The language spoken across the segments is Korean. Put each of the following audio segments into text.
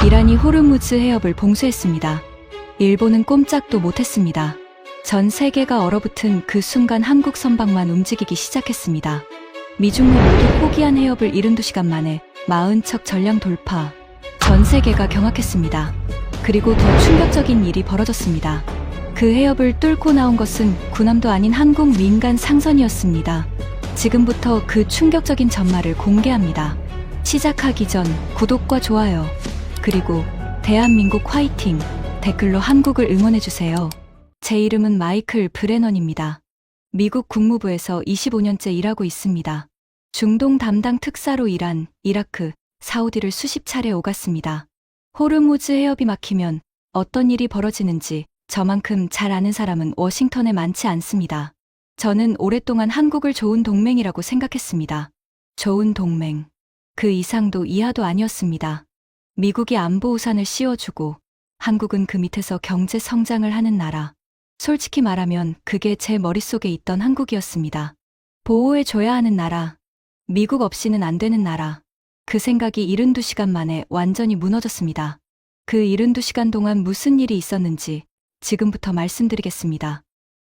이란이 호르무즈 해협을 봉쇄했습니다. 일본은 꼼짝도 못했습니다. 전 세계가 얼어붙은 그 순간 한국 선박만 움직이기 시작했습니다. 미중로 모두 포기한 해협을 72시간 만에 40척 전량 돌파. 전 세계가 경악했습니다. 그리고 더 충격적인 일이 벌어졌습니다. 그 해협을 뚫고 나온 것은 군함도 아닌 한국 민간 상선이었습니다. 지금부터 그 충격적인 전말을 공개합니다. 시작하기 전 구독과 좋아요, 그리고 대한민국 화이팅 댓글로 한국을 응원해주세요. 제 이름은 마이클 브레넌입니다. 미국 국무부에서 25년째 일하고 있습니다. 중동 담당 특사로 이란, 이라크, 사우디를 수십 차례 오갔습니다. 호르무즈 해협이 막히면 어떤 일이 벌어지는지 저만큼 잘 아는 사람은 워싱턴에 많지 않습니다. 저는 오랫동안 한국을 좋은 동맹이라고 생각했습니다. 좋은 동맹. 그 이상도 이하도 아니었습니다. 미국이 안보 우산을 씌워주고 한국은 그 밑에서 경제 성장을 하는 나라. 솔직히 말하면 그게 제 머릿속에 있던 한국이었습니다. 보호해줘야 하는 나라. 미국 없이는 안 되는 나라. 그 생각이 72시간 만에 완전히 무너졌습니다. 그 72시간 동안 무슨 일이 있었는지 지금부터 말씀드리겠습니다.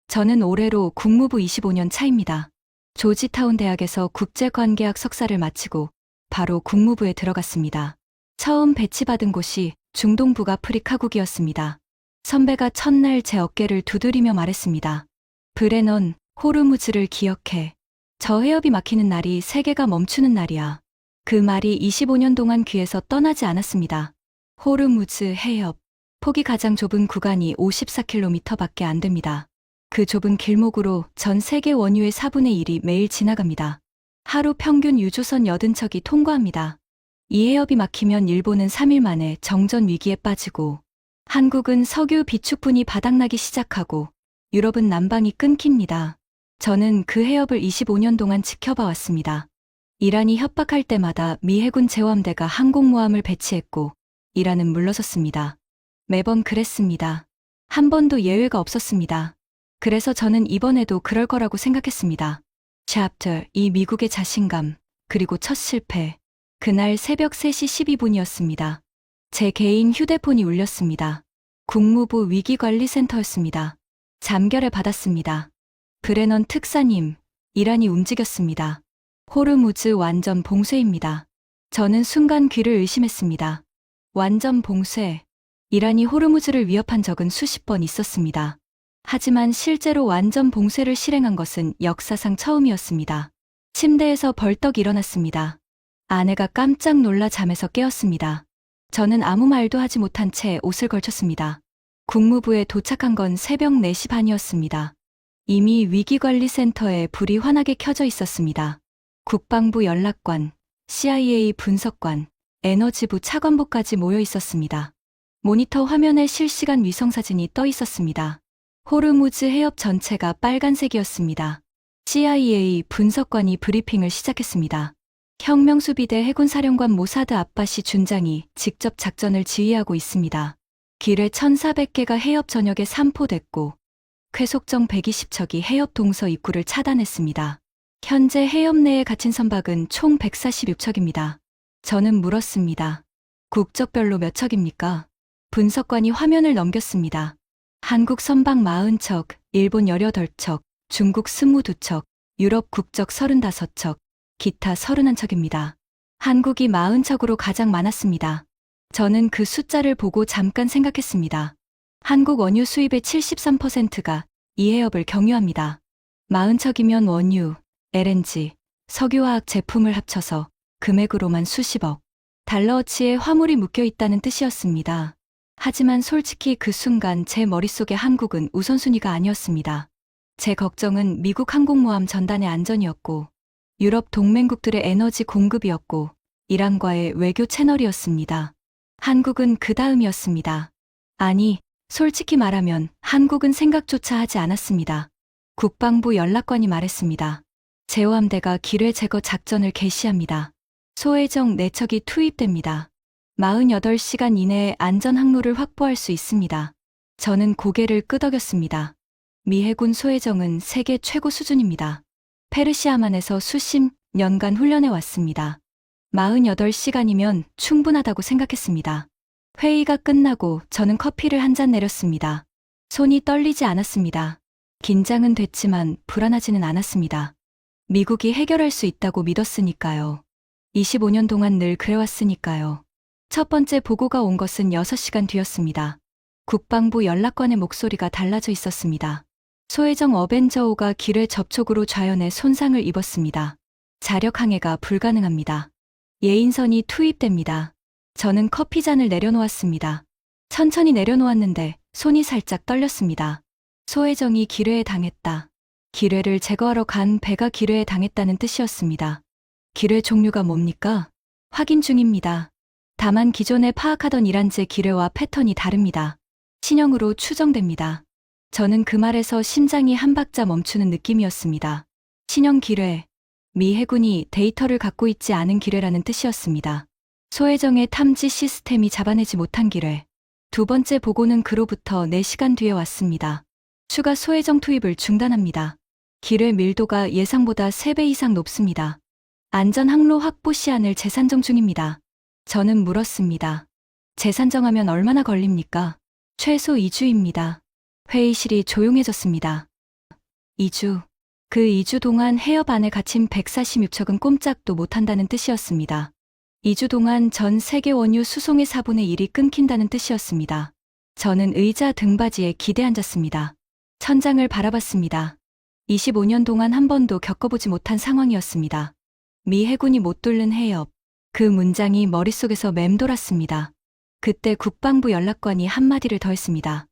저는 올해로 국무부 25년 차입니다. 조지타운 대학에서 국제관계학 석사를 마치고 바로 국무부에 들어갔습니다. 처음 배치받은 곳이 중동 북아프리카국이었습니다. 선배가 첫날 제 어깨를 두드리며 말했습니다. 브레넌, 호르무즈를 기억해. 저 해협이 막히는 날이 세계가 멈추는 날이야. 그 말이 25년 동안 귀에서 떠나지 않았습니다. 호르무즈 해협. 폭이 가장 좁은 구간이 54km밖에 안 됩니다. 그 좁은 길목으로 전 세계 원유의 4분의 1이 매일 지나갑니다. 하루 평균 유조선 80척이 통과합니다. 이 해협이 막히면 일본은 3일 만에 정전 위기에 빠지고, 한국은 석유 비축분이 바닥나기 시작하고, 유럽은 난방이 끊깁니다. 저는 그 해협을 25년 동안 지켜봐 왔습니다. 이란이 협박할 때마다 미 해군 제호함대가 항공모함을 배치했고, 이란은 물러섰습니다. 매번 그랬습니다. 한 번도 예외가 없었습니다. 그래서 저는 이번에도 그럴 거라고 생각했습니다. 챕터 2 미국의 자신감, 그리고 첫 실패. 그날 새벽 3시 12분이었습니다. 제 개인 휴대폰이 울렸습니다. 국무부 위기관리센터였습니다. 잠결에 받았습니다. 브레넌 특사님, 이란이 움직였습니다. 호르무즈 완전 봉쇄입니다. 저는 순간 귀를 의심했습니다. 완전 봉쇄. 이란이 호르무즈를 위협한 적은 수십 번 있었습니다. 하지만 실제로 완전 봉쇄를 실행한 것은 역사상 처음이었습니다. 침대에서 벌떡 일어났습니다. 아내가 깜짝 놀라 잠에서 깨었습니다. 저는 아무 말도 하지 못한 채 옷을 걸쳤습니다. 국무부에 도착한 건 새벽 4시 반이었습니다. 이미 위기관리센터에 불이 환하게 켜져 있었습니다. 국방부 연락관, CIA 분석관, 에너지부 차관보까지 모여 있었습니다. 모니터 화면에 실시간 위성사진이 떠 있었습니다. 호르무즈 해협 전체가 빨간색이었습니다. CIA 분석관이 브리핑을 시작했습니다. 혁명수비대 해군사령관 모사드 아바시 준장이 직접 작전을 지휘하고 있습니다. 기뢰 1,400개가 해협 전역에 산포됐고, 쾌속정 120척이 해협 동서 입구를 차단했습니다. 현재 해협 내에 갇힌 선박은 총 146척입니다. 저는 물었습니다. 국적별로 몇 척입니까? 분석관이 화면을 넘겼습니다. 한국 선박 40척, 일본 18척, 중국 22척, 유럽 국적 35척, 기타 31척입니다. 한국이 40척으로 가장 많았습니다. 저는 그 숫자를 보고 잠깐 생각했습니다. 한국 원유 수입의 73%가 이 해협을 경유합니다. 40척이면 원유, LNG, 석유화학 제품을 합쳐서 금액으로만 수십억 달러어치의 화물이 묶여 있다는 뜻이었습니다. 하지만 솔직히 그 순간 제 머릿속에 한국은 우선순위가 아니었습니다. 제 걱정은 미국 항공모함 전단의 안전이었고, 유럽 동맹국들의 에너지 공급이었고, 이란과의 외교 채널이었습니다. 한국은 그 다음이었습니다. 아니, 솔직히 말하면 한국은 생각조차 하지 않았습니다. 국방부 연락관이 말했습니다. 제호함대가 기뢰 제거 작전을 개시합니다. 소해정 4척이 투입됩니다. 48시간 이내에 안전 항로를 확보할 수 있습니다. 저는 고개를 끄덕였습니다. 미 해군 소해정은 세계 최고 수준입니다. 페르시아만에서 수십 년간 훈련해 왔습니다. 48시간이면 충분하다고 생각했습니다. 회의가 끝나고 저는 커피를 한 잔 내렸습니다. 손이 떨리지 않았습니다. 긴장은 됐지만 불안하지는 않았습니다. 미국이 해결할 수 있다고 믿었으니까요. 25년 동안 늘 그래왔으니까요. 첫 번째 보고가 온 것은 6시간 뒤였습니다. 국방부 연락관의 목소리가 달라져 있었습니다. 소혜정 어벤져호가 기뢰 접촉으로 좌연에 손상을 입었습니다. 자력 항해가 불가능합니다. 예인선이 투입됩니다. 저는 커피잔을 내려놓았습니다. 천천히 내려놓았는데 손이 살짝 떨렸습니다. 소혜정이 기뢰에 당했다. 기뢰를 제거하러 간 배가 기뢰에 당했다는 뜻이었습니다. 기뢰 종류가 뭡니까? 확인 중입니다. 다만 기존에 파악하던 이란제 기뢰와 패턴이 다릅니다. 신형으로 추정됩니다. 저는 그 말에서 심장이 한 박자 멈추는 느낌이었습니다. 신형 기뢰, 미 해군이 데이터를 갖고 있지 않은 기뢰라는 뜻이었습니다. 소혜정의 탐지 시스템이 잡아내지 못한 기뢰. 두 번째 보고는 그로부터 4시간 뒤에 왔습니다. 추가 소혜정 투입을 중단합니다. 기뢰 밀도가 예상보다 3배 이상 높습니다. 안전 항로 확보 시한을 재산정 중입니다. 저는 물었습니다. 재산정하면 얼마나 걸립니까? 최소 2주입니다. 회의실이 조용해졌습니다. 2주. 그 2주 동안 해협 안에 갇힌 146척은 꼼짝도 못한다는 뜻이었습니다. 2주 동안 전 세계 원유 수송의 4분의 1이 끊긴다는 뜻이었습니다. 저는 의자 등받이에 기대 앉았습니다. 천장을 바라봤습니다. 25년 동안 한 번도 겪어보지 못한 상황이었습니다. 미 해군이 못 뚫는 해협. 그 문장이 머릿속에서 맴돌았습니다. 그때 국방부 연락관이 한마디를 더했습니다.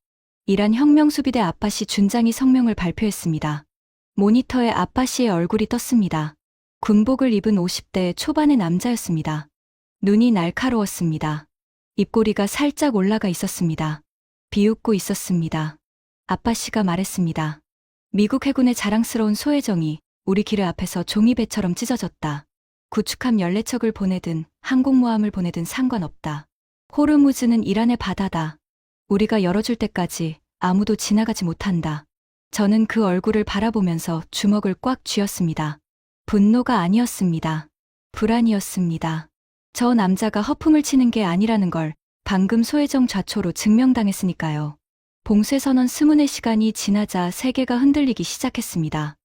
이란 혁명수비대 아빠시 준장이 성명을 발표했습니다. 모니터에 아빠시의 얼굴이 떴습니다. 군복을 입은 50대 초반의 남자였습니다. 눈이 날카로웠습니다. 입꼬리가 살짝 올라가 있었습니다. 비웃고 있었습니다. 아빠씨가 말했습니다. 미국 해군의 자랑스러운 소혜정이 우리 기뢰 앞에서 종이배처럼 찢어졌다. 구축함 14척을 보내든 항공모함을 보내든 상관없다. 호르무즈는 이란의 바다다. 우리가 열어줄 때까지 아무도 지나가지 못한다. 저는 그 얼굴을 바라보면서 주먹을 꽉 쥐었습니다. 분노가 아니었습니다. 불안이었습니다. 저 남자가 허풍을 치는 게 아니라는 걸 방금 소혜정 좌초로 증명당했으니까요. 봉쇄선언 24시간이 지나자 세계가 흔들리기 시작했습니다.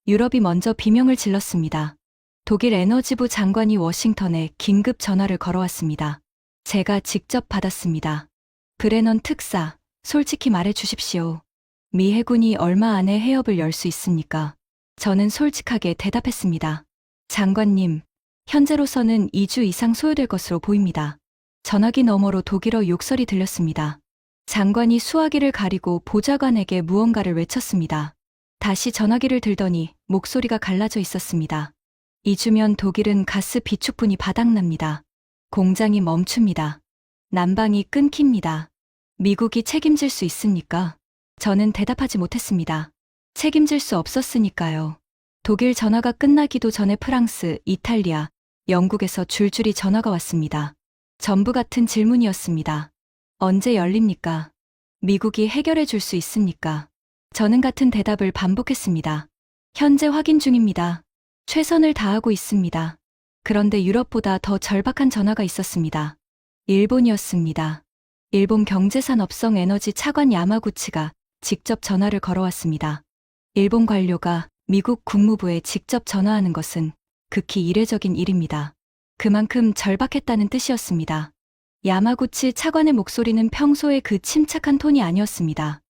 유럽이 먼저 비명을 질렀습니다. 독일 에너지부 장관이 워싱턴에 긴급 전화를 걸어왔습니다. 제가 직접 받았습니다. 브레넌 특사, 솔직히 말해 주십시오. 미 해군이 얼마 안에 해협을 열 수 있습니까? 저는 솔직하게 대답했습니다. 장관님, 현재로서는 2주 이상 소요될 것으로 보입니다. 전화기 너머로 독일어 욕설이 들렸습니다. 장관이 수화기를 가리고 보좌관에게 무언가를 외쳤습니다. 다시 전화기를 들더니 목소리가 갈라져 있었습니다. 2주면 독일은 가스 비축분이 바닥납니다. 공장이 멈춥니다. 난방이 끊깁니다. 미국이 책임질 수 있습니까? 저는 대답하지 못했습니다. 책임질 수 없었으니까요. 독일 전화가 끝나기도 전에 프랑스, 이탈리아, 영국에서 줄줄이 전화가 왔습니다. 전부 같은 질문이었습니다. 언제 열립니까? 미국이 해결해 줄 수 있습니까? 저는 같은 대답을 반복했습니다. 현재 확인 중입니다. 최선을 다하고 있습니다. 그런데 유럽보다 더 절박한 전화가 있었습니다. 일본이었습니다. 일본 경제산업성 에너지 차관 야마구치가 직접 전화를 걸어왔습니다. 일본 관료가 미국 국무부에 직접 전화하는 것은 극히 이례적인 일입니다. 그만큼 절박했다는 뜻이었습니다. 야마구치 차관의 목소리는 평소의 그 침착한 톤이 아니었습니다.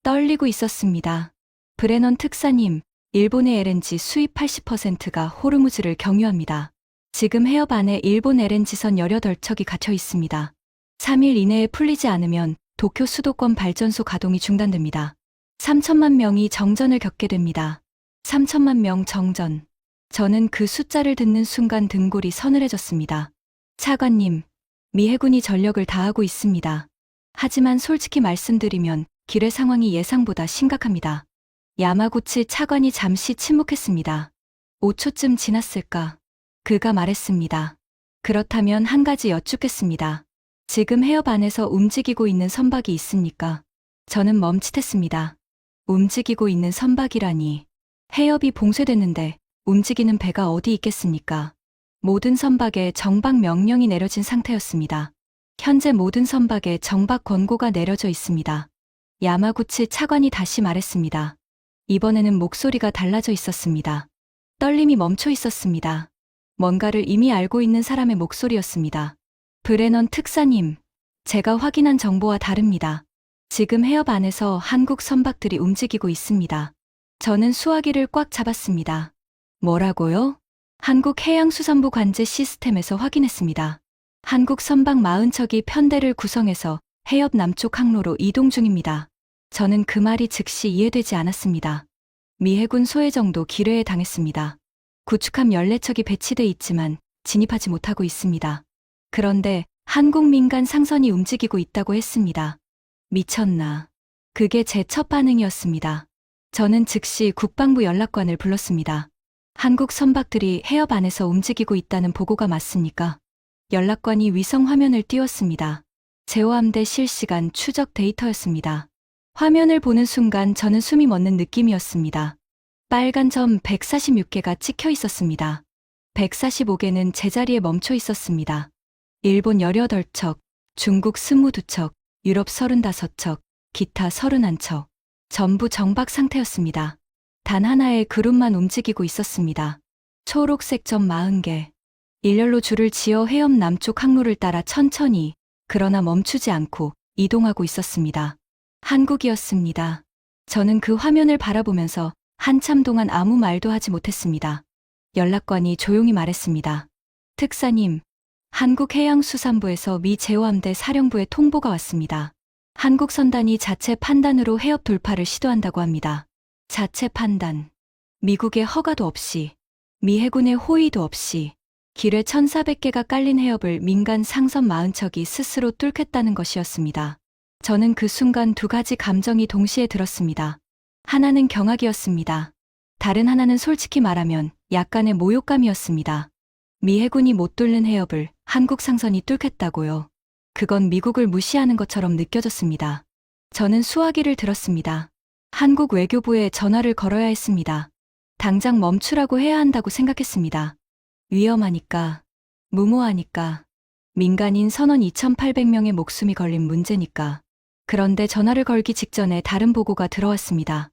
떨리고 있었습니다. 브레넌 특사님, 일본의 LNG 수입 80%가 호르무즈를 경유합니다. 지금 해협 안에 일본 LNG선 18척이 갇혀 있습니다. 3일 이내에 풀리지 않으면 도쿄 수도권 발전소 가동이 중단됩니다. 3천만 명이 정전을 겪게 됩니다. 3천만 명 정전. 저는 그 숫자를 듣는 순간 등골이 서늘해졌습니다. 차관님, 미 해군이 전력을 다하고 있습니다. 하지만 솔직히 말씀드리면 기뢰 상황이 예상보다 심각합니다. 야마구치 차관이 잠시 침묵했습니다. 5초쯤 지났을까? 그가 말했습니다. 그렇다면 한 가지 여쭙겠습니다. 지금 해협 안에서 움직이고 있는 선박이 있습니까? 저는 멈칫했습니다. 움직이고 있는 선박이라니. 해협이 봉쇄됐는데 움직이는 배가 어디 있겠습니까? 모든 선박에 정박 명령이 내려진 상태였습니다. 현재 모든 선박에 정박 권고가 내려져 있습니다. 야마구치 차관이 다시 말했습니다. 이번에는 목소리가 달라져 있었습니다. 떨림이 멈춰 있었습니다. 뭔가를 이미 알고 있는 사람의 목소리였습니다. 브레넌 특사님, 제가 확인한 정보와 다릅니다. 지금 해협 안에서 한국 선박들이 움직이고 있습니다. 저는 수화기를 꽉 잡았습니다. 뭐라고요? 한국해양수산부 관제 시스템에서 확인했습니다. 한국 선박 40척이 편대를 구성해서 해협 남쪽 항로로 이동 중입니다. 저는 그 말이 즉시 이해되지 않았습니다. 미 해군 소해정도 기뢰에 당했습니다. 구축함 14척이 배치돼 있지만 진입하지 못하고 있습니다. 그런데 한국 민간 상선이 움직이고 있다고 했습니다. 미쳤나. 그게 제 첫 반응이었습니다. 저는 즉시 국방부 연락관을 불렀습니다. 한국 선박들이 해협 안에서 움직이고 있다는 보고가 맞습니까? 연락관이 위성 화면을 띄웠습니다. 제호함대 실시간 추적 데이터였습니다. 화면을 보는 순간 저는 숨이 멎는 느낌이었습니다. 빨간 점 146개가 찍혀 있었습니다. 145개는 제자리에 멈춰 있었습니다. 일본 18척, 중국 22척, 유럽 35척, 기타 31척. 전부 정박 상태였습니다. 단 하나의 그룹만 움직이고 있었습니다. 초록색 점 40개. 일렬로 줄을 지어 해협 남쪽 항로를 따라 천천히, 그러나 멈추지 않고 이동하고 있었습니다. 한국이었습니다. 저는 그 화면을 바라보면서 한참 동안 아무 말도 하지 못했습니다. 연락관이 조용히 말했습니다. 특사님, 한국해양수산부에서 미 제호함대 사령부에 통보가 왔습니다. 한국 선단이 자체 판단으로 해협 돌파를 시도한다고 합니다. 자체 판단. 미국의 허가도 없이, 미 해군의 호의도 없이 기뢰 1,400개가 깔린 해협을 민간 상선 40척이 스스로 뚫겠다는 것이었습니다. 저는 그 순간 두 가지 감정이 동시에 들었습니다. 하나는 경악이었습니다. 다른 하나는 솔직히 말하면 약간의 모욕감이었습니다. 미 해군이 못 뚫는 해협을 한국 상선이 뚫겠다고요. 그건 미국을 무시하는 것처럼 느껴졌습니다. 저는 수화기를 들었습니다. 한국 외교부에 전화를 걸어야 했습니다. 당장 멈추라고 해야 한다고 생각했습니다. 위험하니까, 무모하니까, 민간인 선원 2,800명의 목숨이 걸린 문제니까. 그런데 전화를 걸기 직전에 다른 보고가 들어왔습니다.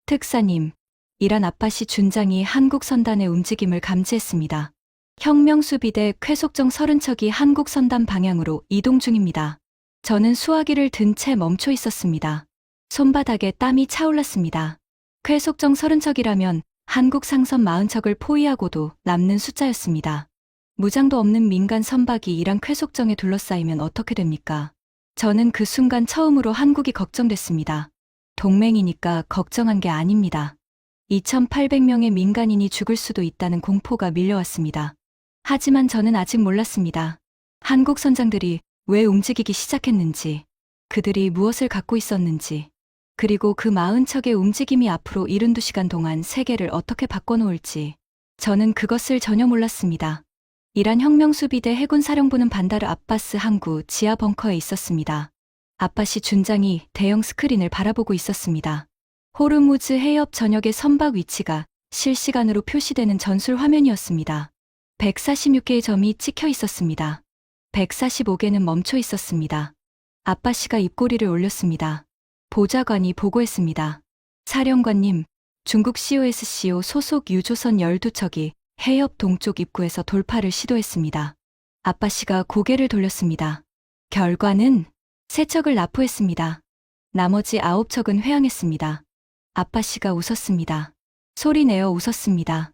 특사님, 이란 아빠시 준장이 한국 선단의 움직임을 감지했습니다. 혁명수비대 쾌속정 30척이 한국 선단 방향으로 이동 중입니다. 저는 수화기를 든 채 멈춰 있었습니다. 손바닥에 땀이 차올랐습니다. 쾌속정 30척이라면 한국 상선 40척을 포위하고도 남는 숫자였습니다. 무장도 없는 민간 선박이 이란 쾌속정에 둘러싸이면 어떻게 됩니까? 저는 그 순간 처음으로 한국이 걱정됐습니다. 동맹이니까 걱정한 게 아닙니다. 2,800명의 민간인이 죽을 수도 있다는 공포가 밀려왔습니다. 하지만 저는 아직 몰랐습니다. 한국 선장들이 왜 움직이기 시작했는지, 그들이 무엇을 갖고 있었는지, 그리고 그 40척의 움직임이 앞으로 72시간 동안 세계를 어떻게 바꿔놓을지, 저는 그것을 전혀 몰랐습니다. 이란 혁명수비대 해군사령부는 반다르 아바스 항구 지하 벙커에 있었습니다. 아바시 준장이 대형 스크린을 바라보고 있었습니다. 호르무즈 해협 전역의 선박 위치가 실시간으로 표시되는 전술 화면이었습니다. 146개의 점이 찍혀 있었습니다. 145개는 멈춰 있었습니다. 아빠씨가 입꼬리를 올렸습니다. 보좌관이 보고했습니다. 사령관님, 중국 COSCO 소속 유조선 12척이 해협 동쪽 입구에서 돌파를 시도했습니다. 아빠씨가 고개를 돌렸습니다. 결과는 3척을 납포했습니다. 나머지 9척은 회항했습니다. 아빠씨가 웃었습니다. 소리내어 웃었습니다.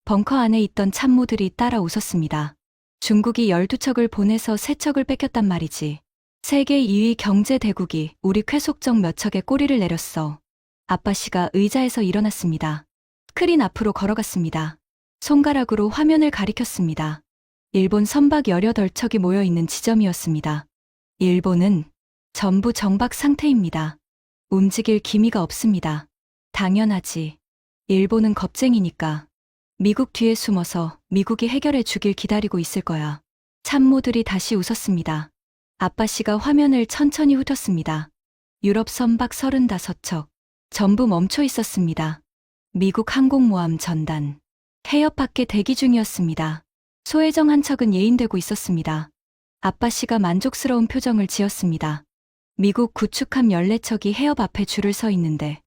벙커 안에 있던 참모들이 따라 웃었습니다. 중국이 12척을 보내서 3척을 뺏겼단 말이지. 세계 2위 경제 대국이 우리 쾌속정 몇 척에 꼬리를 내렸어. 아빠씨가 의자에서 일어났습니다. 스크린 앞으로 걸어갔습니다. 손가락으로 화면을 가리켰습니다. 일본 선박 18척이 모여있는 지점이었습니다. 일본은 전부 정박 상태입니다. 움직일 기미가 없습니다. 당연하지. 일본은 겁쟁이니까. 미국 뒤에 숨어서 미국이 해결해 주길 기다리고 있을 거야. 참모들이 다시 웃었습니다. 아빠씨가 화면을 천천히 훑었습니다. 유럽 선박 35척. 전부 멈춰 있었습니다. 미국 항공모함 전단. 해협 밖에 대기 중이었습니다. 소해정 한 척은 예인되고 있었습니다. 아빠 씨가 만족스러운 표정을 지었습니다. 미국 구축함 14척이 해협 앞에 줄을 서 있는데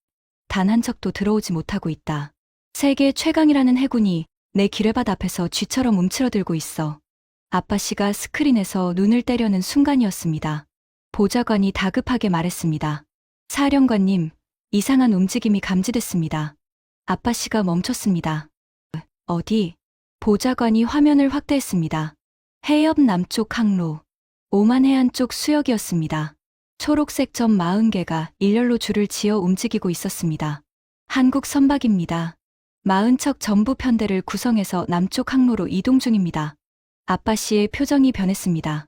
단 한 척도 들어오지 못하고 있다. 세계 최강이라는 해군이 내 기뢰밭 앞에서 쥐처럼 움츠러들고 있어. 아빠 씨가 스크린에서 눈을 떼려는 순간이었습니다. 보좌관이 다급하게 말했습니다. 사령관님, 이상한 움직임이 감지됐습니다. 아빠 씨가 멈췄습니다. 어디? 보좌관이 화면을 확대했습니다. 해협 남쪽 항로, 오만 해안 쪽 수역이었습니다. 초록색 점 40개가 일렬로 줄을 지어 움직이고 있었습니다. 한국 선박입니다. 40척 전부 편대를 구성해서 남쪽 항로로 이동 중입니다. 아빠 씨의 표정이 변했습니다.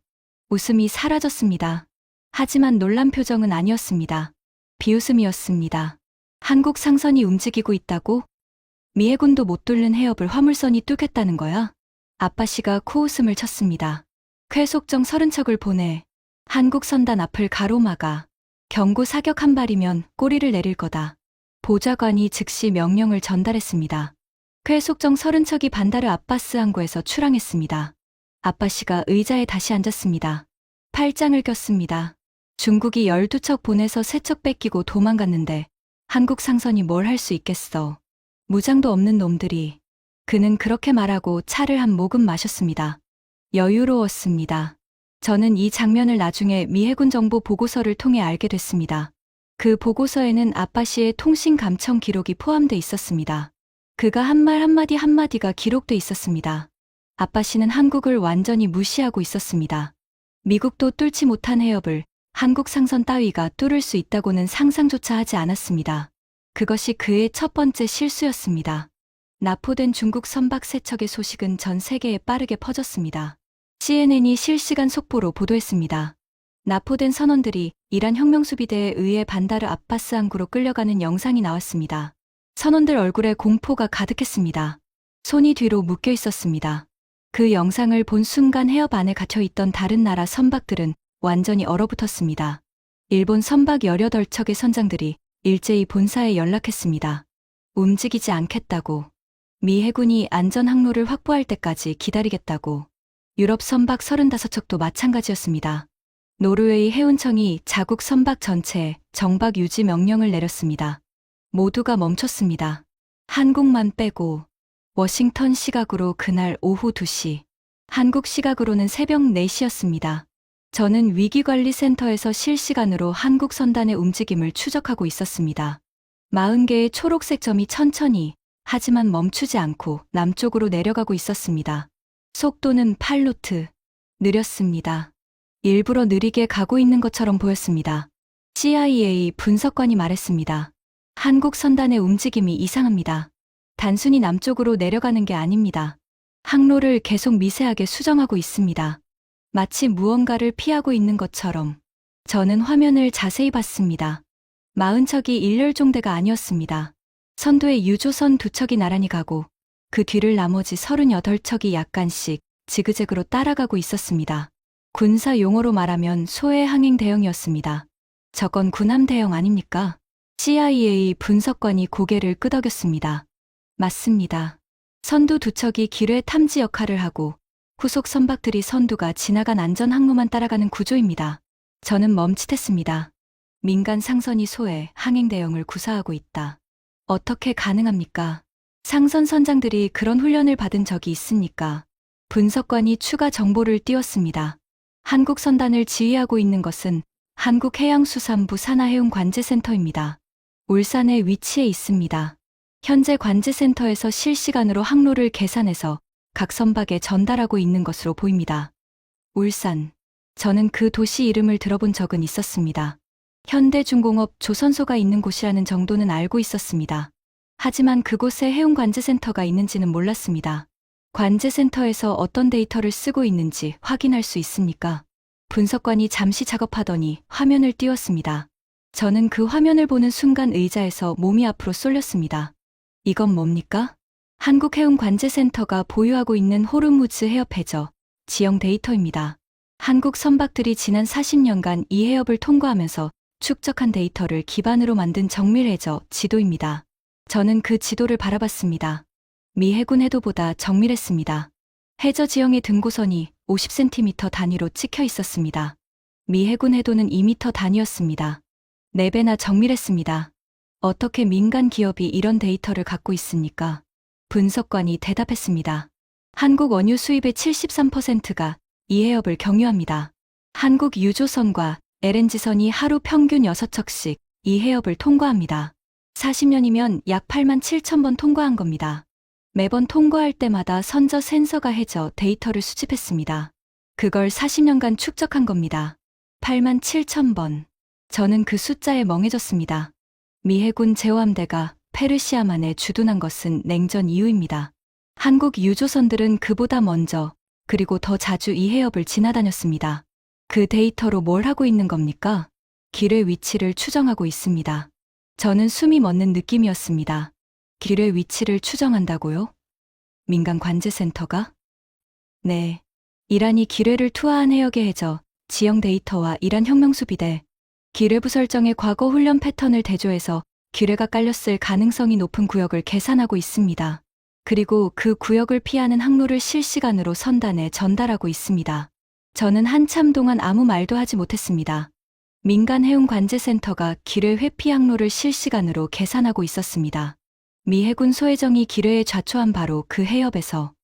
웃음이 사라졌습니다. 하지만 놀란 표정은 아니었습니다. 비웃음이었습니다. 한국 상선이 움직이고 있다고? 미 해군도 못 뚫는 해협을 화물선이 뚫겠다는 거야? 아빠 씨가 코웃음을 쳤습니다. 쾌속정 30척을 보내. 한국 선단 앞을 가로막아. 경고 사격 한 발이면 꼬리를 내릴 거다. 보좌관이 즉시 명령을 전달했습니다. 쾌속정 30척이 반다르 아바스 항구에서 출항했습니다. 아빠 씨가 의자에 다시 앉았습니다. 팔짱을 꼈습니다. 중국이 12척 보내서 3척 뺏기고 도망갔는데 한국 상선이 뭘 할 수 있겠어. 무장도 없는 놈들이. 그는 그렇게 말하고 차를 한 모금 마셨습니다. 여유로웠습니다. 저는 이 장면을 나중에 미 해군 정보 보고서를 통해 알게 됐습니다. 그 보고서에는 아빠 씨의 통신 감청 기록이 포함돼 있었습니다. 그가 한 말 한마디가 기록돼 있었습니다. 아빠 씨는 한국을 완전히 무시하고 있었습니다. 미국도 뚫지 못한 해협을 한국 상선 따위가 뚫을 수 있다고는 상상조차 하지 않았습니다. 그것이 그의 첫 번째 실수였습니다. 납포된 중국 선박 3척의 소식은 전 세계에 빠르게 퍼졌습니다. CNN이 실시간 속보로 보도했습니다. 납포된 선원들이 이란 혁명수비대에 의해 반다르 아바스 항구로 끌려가는 영상이 나왔습니다. 선원들 얼굴에 공포가 가득했습니다. 손이 뒤로 묶여 있었습니다. 그 영상을 본 순간 해협 안에 갇혀있던 다른 나라 선박들은 완전히 얼어붙었습니다. 일본 선박 18척의 선장들이 일제히 본사에 연락했습니다. 움직이지 않겠다고. 미 해군이 안전 항로를 확보할 때까지 기다리겠다고. 유럽 선박 35척도 마찬가지였습니다. 노르웨이 해운청이 자국 선박 전체에 정박 유지 명령을 내렸습니다. 모두가 멈췄습니다. 한국만 빼고. 워싱턴 시각으로 그날 오후 2시, 한국 시각으로는 새벽 4시였습니다. 저는 위기관리센터에서 실시간으로 한국 선단의 움직임을 추적하고 있었습니다. 40개의 초록색 점이 천천히, 하지만 멈추지 않고 남쪽으로 내려가고 있었습니다. 속도는 8노트. 느렸습니다. 일부러 느리게 가고 있는 것처럼 보였습니다. CIA 분석관이 말했습니다. 한국 선단의 움직임이 이상합니다. 단순히 남쪽으로 내려가는 게 아닙니다. 항로를 계속 미세하게 수정하고 있습니다. 마치 무언가를 피하고 있는 것처럼. 저는 화면을 자세히 봤습니다. 40척이 일렬종대가 아니었습니다. 선두에 유조선 2척이 나란히 가고 그 뒤를 나머지 38척이 약간씩 지그재그로 따라가고 있었습니다. 군사 용어로 말하면 소해 항행 대형이었습니다. 저건 군함 대형 아닙니까? CIA 분석관이 고개를 끄덕였습니다. 맞습니다. 선두 2척이 기뢰 탐지 역할을 하고 후속 선박들이 선두가 지나간 안전 항로만 따라가는 구조입니다. 저는 멈칫했습니다. 민간 상선이 소해 항행 대형을 구사하고 있다. 어떻게 가능합니까? 상선 선장들이 그런 훈련을 받은 적이 있습니까? 분석관이 추가 정보를 띄웠습니다. 한국 선단을 지휘하고 있는 것은 한국해양수산부 산하해운관제센터입니다. 울산에 위치해 있습니다. 현재 관제센터에서 실시간으로 항로를 계산해서 각 선박에 전달하고 있는 것으로 보입니다. 울산. 저는 그 도시 이름을 들어본 적은 있었습니다. 현대중공업 조선소가 있는 곳이라는 정도는 알고 있었습니다. 하지만 그곳에 해운관제센터가 있는지는 몰랐습니다. 관제센터에서 어떤 데이터를 쓰고 있는지 확인할 수 있습니까? 분석관이 잠시 작업하더니 화면을 띄웠습니다. 저는 그 화면을 보는 순간 의자에서 몸이 앞으로 쏠렸습니다. 이건 뭡니까? 한국해운관제센터가 보유하고 있는 호르무즈 해협 해저, 지형 데이터입니다. 한국 선박들이 지난 40년간 이 해협을 통과하면서 축적한 데이터를 기반으로 만든 정밀 해저 지도입니다. 저는 그 지도를 바라봤습니다. 미 해군 해도보다 정밀했습니다. 해저 지형의 등고선이 50cm 단위로 찍혀 있었습니다. 미 해군 해도는 2m 단위였습니다. 4배나 정밀했습니다. 어떻게 민간 기업이 이런 데이터를 갖고 있습니까? 분석관이 대답했습니다. 한국 원유 수입의 73%가 이 해협을 경유합니다. 한국 유조선과 LNG선이 하루 평균 6척씩 이 해협을 통과합니다. 40년이면 약 8만 7천 번 통과한 겁니다. 매번 통과할 때마다 선저 센서가 해저 데이터를 수집했습니다. 그걸 40년간 축적한 겁니다. 8만 7천 번. 저는 그 숫자에 멍해졌습니다. 미 해군 제호함대가 페르시아만에 주둔한 것은 냉전 이후입니다. 한국 유조선들은 그보다 먼저 그리고 더 자주 이 해협을 지나다녔습니다. 그 데이터로 뭘 하고 있는 겁니까? 길의 위치를 추정하고 있습니다. 저는 숨이 멎는 느낌이었습니다. 길의 위치를 추정한다고요? 민간 관제센터가? 네. 이란이 기뢰를 투하한 해역의 해저, 지형 데이터와 이란 혁명수비대, 기뢰부 설정의 과거 훈련 패턴을 대조해서 기뢰가 깔렸을 가능성이 높은 구역을 계산하고 있습니다. 그리고 그 구역을 피하는 항로를 실시간으로 선단에 전달하고 있습니다. 저는 한참 동안 아무 말도 하지 못했습니다. 민간 해운 관제센터가 기뢰 회피 항로를 실시간으로 계산하고 있었습니다. 미 해군 소해정이 기뢰에 좌초한 바로 그 해협에서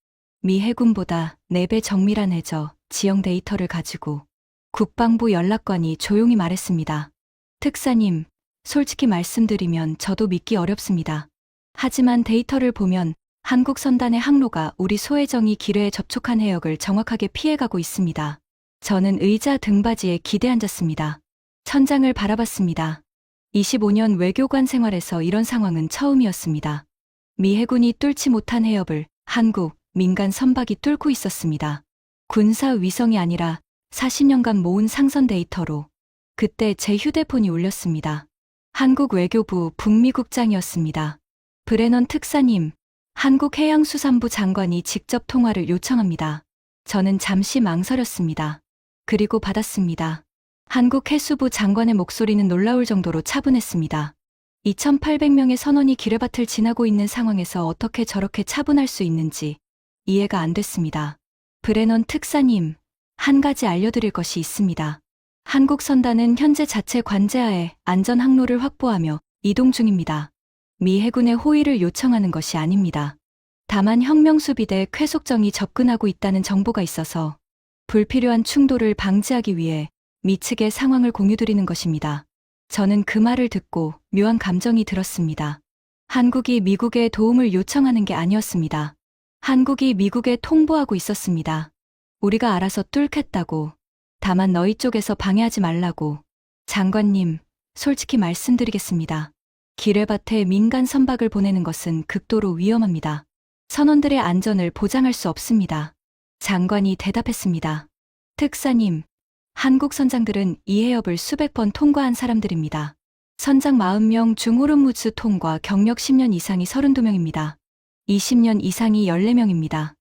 미 해군보다 4배 정밀한 해저, 지형 데이터를 가지고 국방부 연락관이 조용히 말했습니다. 특사님, 솔직히 말씀드리면 저도 믿기 어렵습니다. 하지만 데이터를 보면 한국 선단의 항로가 우리 소해정이 기뢰에 접촉한 해역을 정확하게 피해가고 있습니다. 저는 의자 등받이에 기대 앉았습니다. 천장을 바라봤습니다. 25년 외교관 생활에서 이런 상황은 처음이었습니다. 미 해군이 뚫지 못한 해협을 한국 민간 선박이 뚫고 있었습니다. 군사 위성이 아니라 40년간 모은 상선 데이터로. 그때 제 휴대폰이 울렸습니다. 한국 외교부 북미국장이었습니다. 브레넌 특사님, 한국해양수산부 장관이 직접 통화를 요청합니다. 저는 잠시 망설였습니다. 그리고 받았습니다. 한국해수부 장관의 목소리는 놀라울 정도로 차분했습니다. 2,800명의 선원이 기뢰밭을 지나고 있는 상황에서 어떻게 저렇게 차분할 수 있는지 이해가 안 됐습니다. 브레넌 특사님, 한 가지 알려드릴 것이 있습니다. 한국 선단은 현재 자체 관제하에 안전 항로를 확보하며 이동 중입니다. 미 해군의 호의를 요청하는 것이 아닙니다. 다만 혁명수비대 쾌속정이 접근하고 있다는 정보가 있어서 불필요한 충돌을 방지하기 위해 미 측의 상황을 공유드리는 것입니다. 저는 그 말을 듣고 묘한 감정이 들었습니다. 한국이 미국에 도움을 요청하는 게 아니었습니다. 한국이 미국에 통보하고 있었습니다. 우리가 알아서 뚫겠다고. 다만 너희 쪽에서 방해하지 말라고. 장관님, 솔직히 말씀드리겠습니다. 기뢰밭에 민간 선박을 보내는 것은 극도로 위험합니다. 선원들의 안전을 보장할 수 없습니다. 장관이 대답했습니다. 특사님, 한국 선장들은 이 해협을 수백 번 통과한 사람들입니다. 선장 40명 중 호르무즈 통과 경력 10년 이상이 32명입니다. 20년 이상이 14명입니다.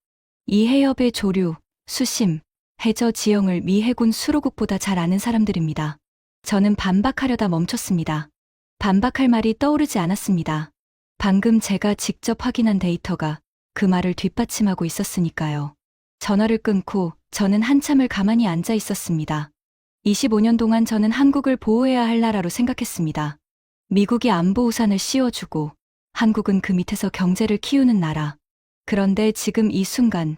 이 해협의 조류, 수심, 해저 지형을 미 해군 수로국보다 잘 아는 사람들입니다. 저는 반박하려다 멈췄습니다. 반박할 말이 떠오르지 않았습니다. 방금 제가 직접 확인한 데이터가 그 말을 뒷받침하고 있었으니까요. 전화를 끊고 저는 한참을 가만히 앉아 있었습니다. 25년 동안 저는 한국을 보호해야 할 나라로 생각했습니다. 미국이 안보 우산을 씌워주고 한국은 그 밑에서 경제를 키우는 나라. 그런데 지금 이 순간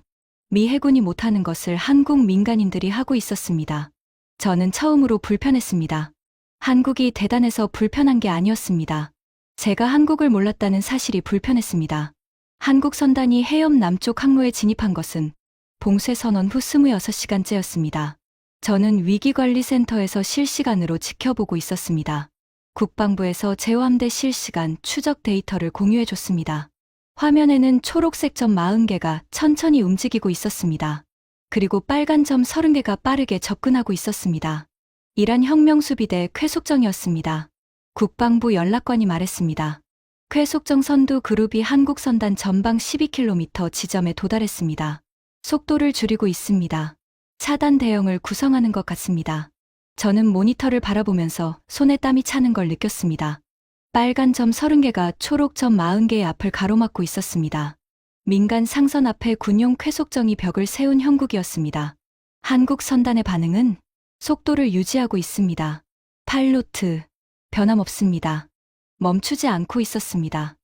미 해군이 못하는 것을 한국 민간인들이 하고 있었습니다. 저는 처음으로 불편했습니다. 한국이 대단해서 불편한 게 아니었습니다. 제가 한국을 몰랐다는 사실이 불편했습니다. 한국 선단이 해협 남쪽 항로에 진입한 것은 봉쇄 선언 후 26시간째였습니다. 저는 위기관리센터에서 실시간으로 지켜보고 있었습니다. 국방부에서 제호함대 실시간 추적 데이터를 공유해줬습니다. 화면에는 초록색 점 40개가 천천히 움직이고 있었습니다. 그리고 빨간 점 30개가 빠르게 접근하고 있었습니다. 이란 혁명수비대 쾌속정이었습니다. 국방부 연락관이 말했습니다. 쾌속정 선두 그룹이 한국 선단 전방 12km 지점에 도달했습니다. 속도를 줄이고 있습니다. 차단 대형을 구성하는 것 같습니다. 저는 모니터를 바라보면서 손에 땀이 차는 걸 느꼈습니다. 빨간 점 30개가 초록 점 40개의 앞을 가로막고 있었습니다. 민간 상선 앞에 군용 쾌속정이 벽을 세운 형국이었습니다. 한국 선단의 반응은 속도를 유지하고 있습니다. 파일로트, 변함없습니다. 멈추지 않고 있었습니다.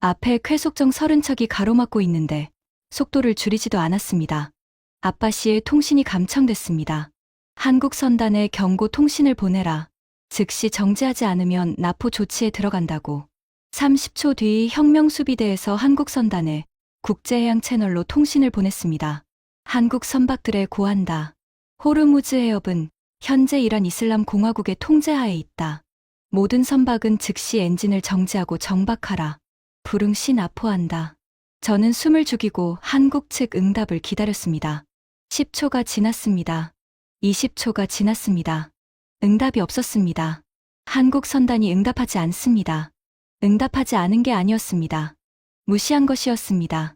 앞에 쾌속정 30척이 가로막고 있는데 속도를 줄이지도 않았습니다. 아빠씨의 통신이 감청됐습니다. 한국 선단에 경고 통신을 보내라. 즉시 정지하지 않으면 납포 조치에 들어간다고. 30초 뒤 혁명수비대에서 한국 선단에 국제해양 채널로 통신을 보냈습니다. 한국 선박들에 고한다. 호르무즈 해협은 현재 이란 이슬람 공화국의 통제하에 있다. 모든 선박은 즉시 엔진을 정지하고 정박하라. 불응시 납포한다. 저는 숨을 죽이고 한국 측 응답을 기다렸습니다. 10초가 지났습니다. 20초가 지났습니다. 응답이 없었습니다. 한국 선단이 응답하지 않습니다. 응답하지 않은 게 아니었습니다. 무시한 것이었습니다.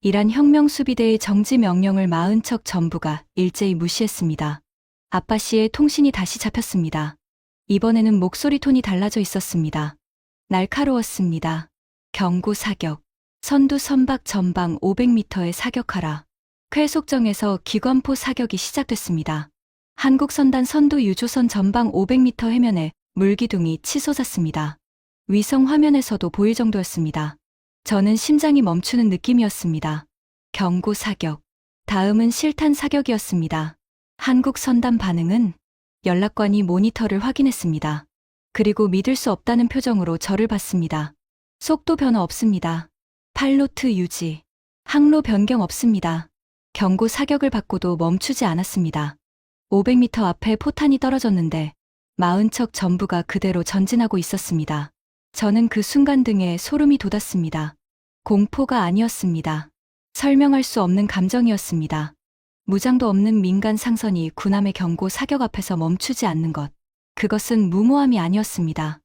이란 혁명수비대의 정지 명령을 40척 전부가 일제히 무시했습니다. 아빠씨의 통신이 다시 잡혔습니다. 이번에는 목소리 톤이 달라져 있었습니다. 날카로웠습니다. 경고 사격. 선두 선박 전방 500m에 사격하라. 쾌속정에서 기관포 사격이 시작됐습니다. 한국 선단 선두 유조선 전방 500m 해면에 물기둥이 치솟았습니다. 위성 화면에서도 보일 정도였습니다. 저는 심장이 멈추는 느낌이었습니다. 경고 사격. 다음은 실탄 사격이었습니다. 한국 선단 반응은 연락관이 모니터를 확인했습니다. 그리고 믿을 수 없다는 표정으로 저를 봤습니다. 속도 변화 없습니다. 파일로트 유지. 항로 변경 없습니다. 경고 사격을 받고도 멈추지 않았습니다. 500m 앞에 포탄이 떨어졌는데 40척 전부가 그대로 전진하고 있었습니다. 저는 그 순간 등에 소름이 돋았습니다. 공포가 아니었습니다. 설명할 수 없는 감정이었습니다. 무장도 없는 민간 상선이 군함의 경고 사격 앞에서 멈추지 않는 것. 그것은 무모함이 아니었습니다.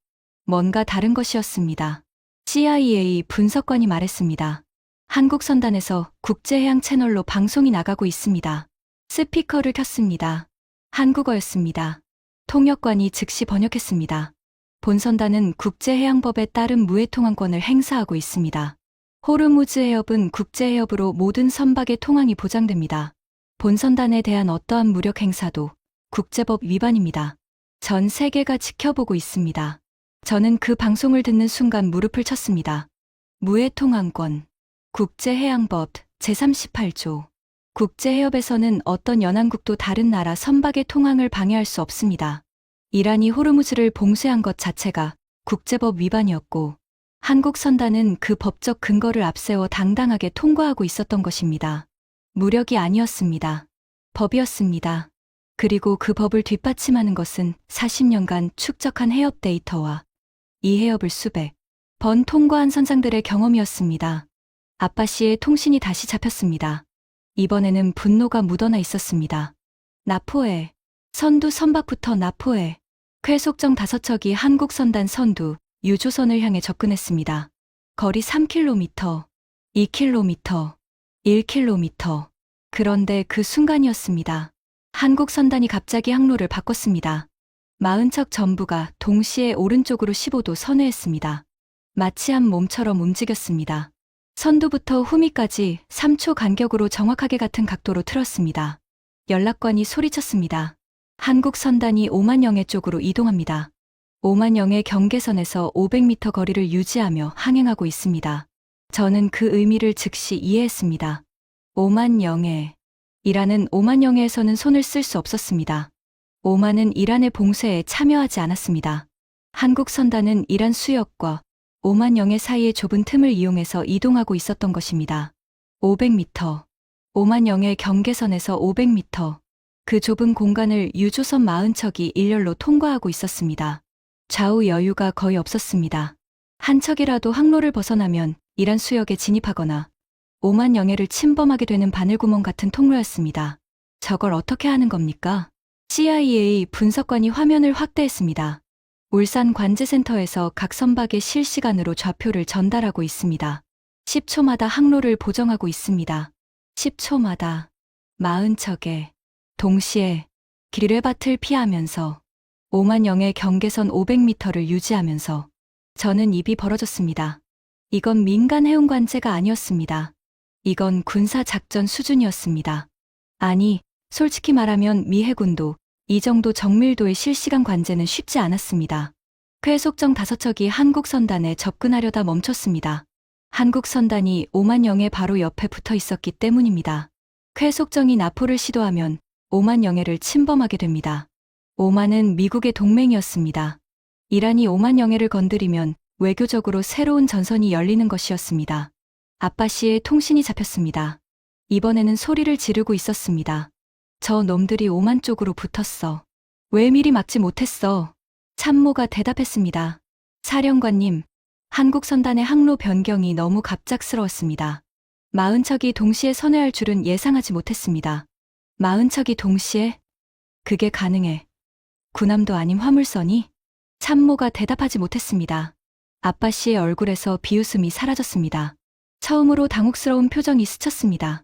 뭔가 다른 것이었습니다. CIA 분석관이 말했습니다. 한국 선단에서 국제해양 채널로 방송이 나가고 있습니다. 스피커를 켰습니다. 한국어였습니다. 통역관이 즉시 번역했습니다. 본선단은 국제해양법에 따른 무해통항권을 행사하고 있습니다. 호르무즈 해협은 국제해협으로 모든 선박의 통항이 보장됩니다. 본선단에 대한 어떠한 무력 행사도 국제법 위반입니다. 전 세계가 지켜보고 있습니다. 저는 그 방송을 듣는 순간 무릎을 쳤습니다. 무해통항권, 국제해양법 제38조. 국제해협에서는 어떤 연안국도 다른 나라 선박의 통항을 방해할 수 없습니다. 이란이 호르무즈를 봉쇄한 것 자체가 국제법 위반이었고 한국 선단은 그 법적 근거를 앞세워 당당하게 통과하고 있었던 것입니다. 무력이 아니었습니다. 법이었습니다. 그리고 그 법을 뒷받침하는 것은 40년간 축적한 해협 데이터와 이 해협을 수백 번 통과한 선장들의 경험이었습니다. 아빠씨의 통신이 다시 잡혔습니다. 이번에는 분노가 묻어나 있었습니다. 납포해. 선두 선박부터 납포해. 쾌속정 5척이 한국 선단 선두 유조선을 향해 접근했습니다. 거리 3km, 2km, 1km. 그런데 그 순간이었습니다. 한국 선단이 갑자기 항로를 바꿨습니다. 40척 전부가 동시에 오른쪽으로 15도 선회했습니다. 마치 한 몸처럼 움직였습니다. 선두부터 후미까지 3초 간격으로 정확하게 같은 각도로 틀었습니다. 연락관이 소리쳤습니다. 한국 선단이 오만영해 쪽으로 이동합니다. 오만영해 경계선에서 500m 거리를 유지하며 항행하고 있습니다. 저는 그 의미를 즉시 이해했습니다. 오만영해. 이란은 오만영해에서는 손을 쓸 수 없었습니다. 오만은 이란의 봉쇄에 참여하지 않았습니다. 한국 선단은 이란 수역과 오만영해 사이의 좁은 틈을 이용해서 이동하고 있었던 것입니다. 500m. 오만영해 경계선에서 500m. 그 좁은 공간을 유조선 40척이 일렬로 통과하고 있었습니다. 좌우 여유가 거의 없었습니다. 한 척이라도 항로를 벗어나면 이란 수역에 진입하거나 오만영해를 침범하게 되는 바늘구멍 같은 통로였습니다. 저걸 어떻게 하는 겁니까? CIA 분석관이 화면을 확대했습니다. 울산 관제센터에서 각 선박에 실시간으로 좌표를 전달하고 있습니다. 10초마다 항로를 보정하고 있습니다. 10초마다 40척에 동시에 기뢰밭을 피하면서 오만영해 경계선 500m를 유지하면서 저는 입이 벌어졌습니다. 이건 민간 해운 관제가 아니었습니다. 이건 군사작전 수준이었습니다. 아니, 솔직히 말하면 미 해군도 이 정도 정밀도의 실시간 관제는 쉽지 않았습니다. 회속정 5척이 한국 선단에 접근하려다 멈췄습니다. 한국 선단이 오만영해 바로 옆에 붙어 있었기 때문입니다. 회속정이 나포를 시도하면 오만영해를 침범하게 됩니다. 오만은 미국의 동맹이었습니다. 이란이 오만영해를 건드리면 외교적으로 새로운 전선이 열리는 것이었습니다. 아빠씨의 통신이 잡혔습니다. 이번에는 소리를 지르고 있었습니다. 저 놈들이 오만 쪽으로 붙었어. 왜 미리 막지 못했어? 참모가 대답했습니다. 사령관님, 한국 선단의 항로 변경이 너무 갑작스러웠습니다. 40척이 동시에 선회할 줄은 예상하지 못했습니다. 40척이 동시에? 그게 가능해. 군함도 아닌 화물선이? 참모가 대답하지 못했습니다. 아빠씨의 얼굴에서 비웃음이 사라졌습니다. 처음으로 당혹스러운 표정이 스쳤습니다.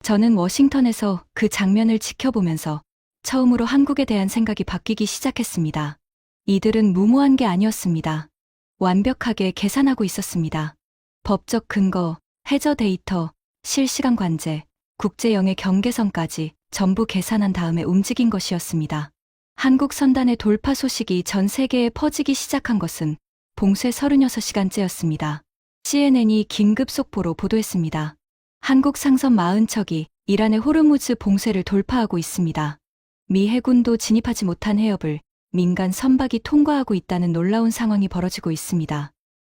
저는 워싱턴에서 그 장면을 지켜보면서 처음으로 한국에 대한 생각이 바뀌기 시작했습니다. 이들은 무모한 게 아니었습니다. 완벽하게 계산하고 있었습니다. 법적 근거, 해저 데이터, 실시간 관제, 국제영해 경계선까지 전부 계산한 다음에 움직인 것이었습니다. 한국 선단의 돌파 소식이 전 세계에 퍼지기 시작한 것은 봉쇄 36시간째였습니다. CNN이 긴급 속보로 보도했습니다. 한국 상선 40척이 이란의 호르무즈 봉쇄를 돌파하고 있습니다. 미 해군도 진입하지 못한 해협을 민간 선박이 통과하고 있다는 놀라운 상황이 벌어지고 있습니다.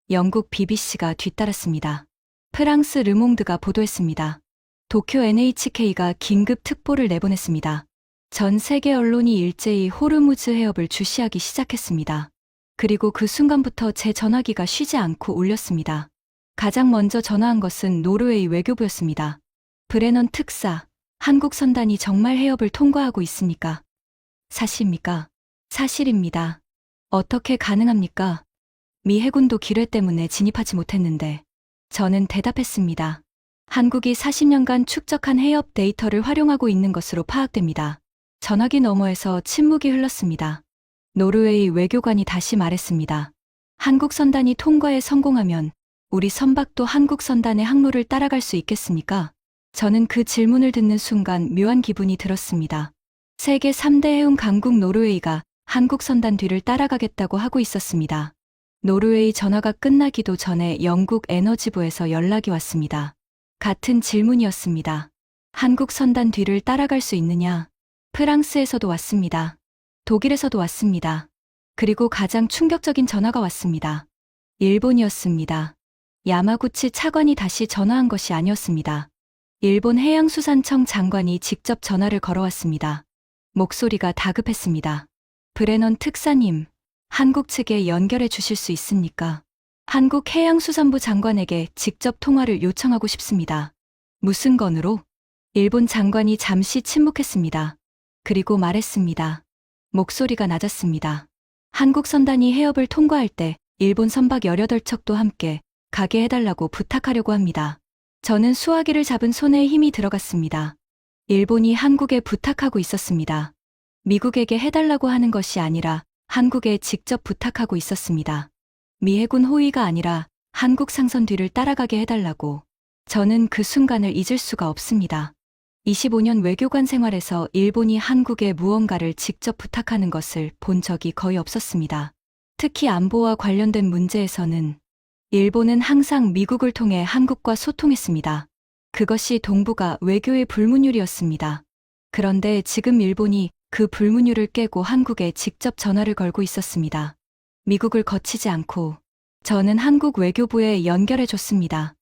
영국 BBC가 뒤따랐습니다. 프랑스 르몽드가 보도했습니다. 도쿄 NHK가 긴급 특보를 내보냈습니다. 전 세계 언론이 일제히 호르무즈 해협을 주시하기 시작했습니다. 그리고 그 순간부터 제 전화기가 쉬지 않고 울렸습니다. 가장 먼저 전화한 것은 노르웨이 외교부였습니다. 브레넌 특사, 한국 선단이 정말 해협을 통과하고 있습니까? 사실입니까? 사실입니다. 어떻게 가능합니까? 미 해군도 기뢰 때문에 진입하지 못했는데. 저는 대답했습니다. 한국이 40년간 축적한 해협 데이터를 활용하고 있는 것으로 파악됩니다. 전화기 너머에서 침묵이 흘렀습니다. 노르웨이 외교관이 다시 말했습니다. 한국 선단이 통과에 성공하면 우리 선박도 한국 선단의 항로를 따라갈 수 있겠습니까? 저는 그 질문을 듣는 순간 묘한 기분이 들었습니다. 세계 3대 해운 강국 노르웨이가 한국 선단 뒤를 따라가겠다고 하고 있었습니다. 노르웨이 전화가 끝나기도 전에 영국 에너지부에서 연락이 왔습니다. 같은 질문이었습니다. 한국 선단 뒤를 따라갈 수 있느냐? 프랑스에서도 왔습니다. 독일에서도 왔습니다. 그리고 가장 충격적인 전화가 왔습니다. 일본이었습니다. 야마구치 차관이 다시 전화한 것이 아니었습니다. 일본 해양수산청 장관이 직접 전화를 걸어왔습니다. 목소리가 다급했습니다. 브레넌 특사님, 한국 측에 연결해 주실 수 있습니까? 한국 해양수산부 장관에게 직접 통화를 요청하고 싶습니다. 무슨 건으로? 일본 장관이 잠시 침묵했습니다. 그리고 말했습니다. 목소리가 낮았습니다. 한국 선단이 해협을 통과할 때 일본 선박 18척도 함께 가게 해달라고 부탁하려고 합니다. 저는 수화기를 잡은 손에 힘이 들어갔습니다. 일본이 한국에 부탁하고 있었습니다. 미국에게 해달라고 하는 것이 아니라 한국에 직접 부탁하고 있었습니다. 미 해군 호위가 아니라 한국 상선 뒤를 따라가게 해달라고. 저는 그 순간을 잊을 수가 없습니다. 25년 외교관 생활에서 일본이 한국에 무언가를 직접 부탁하는 것을 본 적이 거의 없었습니다. 특히 안보와 관련된 문제에서는 일본은 항상 미국을 통해 한국과 소통했습니다. 그것이 동북아 외교의 불문율이었습니다. 그런데 지금 일본이 그 불문율을 깨고 한국에 직접 전화를 걸고 있었습니다. 미국을 거치지 않고 저는 한국 외교부에 연결해 줬습니다.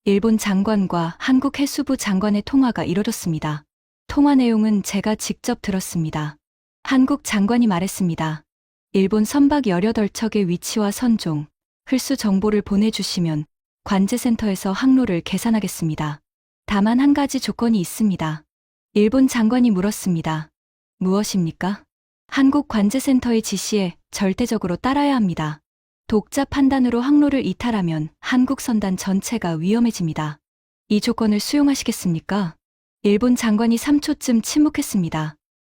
일본 장관과 한국 해수부 장관의 통화가 이뤄졌습니다. 통화 내용은 제가 직접 들었습니다. 한국 장관이 말했습니다. 일본 선박 18척의 위치와 선종, 흘수 정보를 보내주시면 관제센터에서 항로를 계산하겠습니다. 다만 한 가지 조건이 있습니다. 일본 장관이 물었습니다. 무엇입니까? 한국 관제센터의 지시에 절대적으로 따라야 합니다. 독자 판단으로 항로를 이탈하면 한국 선단 전체가 위험해집니다. 이 조건을 수용하시겠습니까? 일본 장관이 3초쯤 침묵했습니다.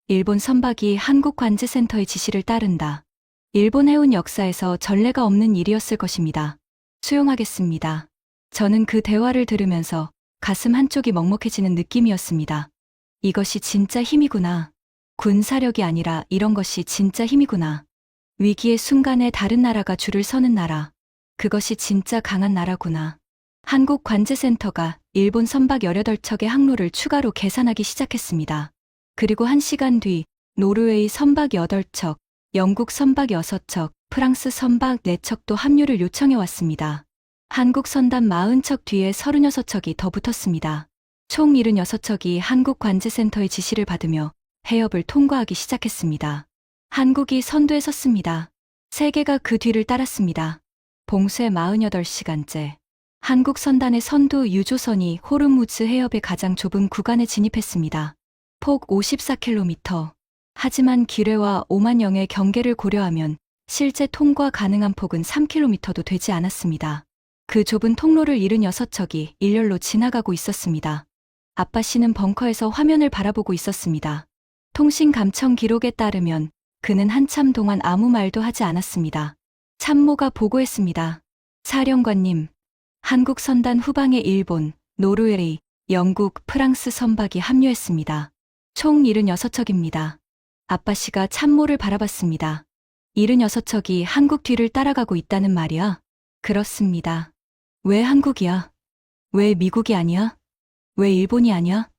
일본 선박이 한국 관제센터의 지시를 따른다. 일본 해운 역사에서 전례가 없는 일이었을 것입니다. 수용하겠습니다. 저는 그 대화를 들으면서 가슴 한쪽이 먹먹해지는 느낌이었습니다. 이것이 진짜 힘이구나. 군사력이 아니라 이런 것이 진짜 힘이구나. 위기의 순간에 다른 나라가 줄을 서는 나라. 그것이 진짜 강한 나라구나. 한국관제센터가 일본 선박 18척의 항로를 추가로 계산하기 시작했습니다. 그리고 1시간 뒤 노르웨이 선박 8척, 영국 선박 6척, 프랑스 선박 4척도 합류를 요청해 왔습니다. 한국 선단 40척 뒤에 36척이 더 붙었습니다. 총 76척이 한국관제센터의 지시를 받으며 해협을 통과하기 시작했습니다. 한국이 선두에 섰습니다. 세계가 그 뒤를 따랐습니다. 봉쇄 48시간째. 한국 선단의 선두 유조선이 호르무즈 해협의 가장 좁은 구간에 진입했습니다. 폭 54km. 하지만 기뢰와 오만영의 경계를 고려하면 실제 통과 가능한 폭은 3km도 되지 않았습니다. 그 좁은 통로를 76척이 일렬로 지나가고 있었습니다. 아빠 씨는 벙커에서 화면을 바라보고 있었습니다. 통신 감청 기록에 따르면 그는 한참 동안 아무 말도 하지 않았습니다. 참모가 보고했습니다. 사령관님, 한국 선단 후방에 일본, 노르웨이, 영국, 프랑스 선박이 합류했습니다. 총 76척입니다. 아빠 씨가 참모를 바라봤습니다. 76척이 한국 뒤를 따라가고 있다는 말이야? 그렇습니다. 왜 한국이야? 왜 미국이 아니야? 왜 일본이 아니야?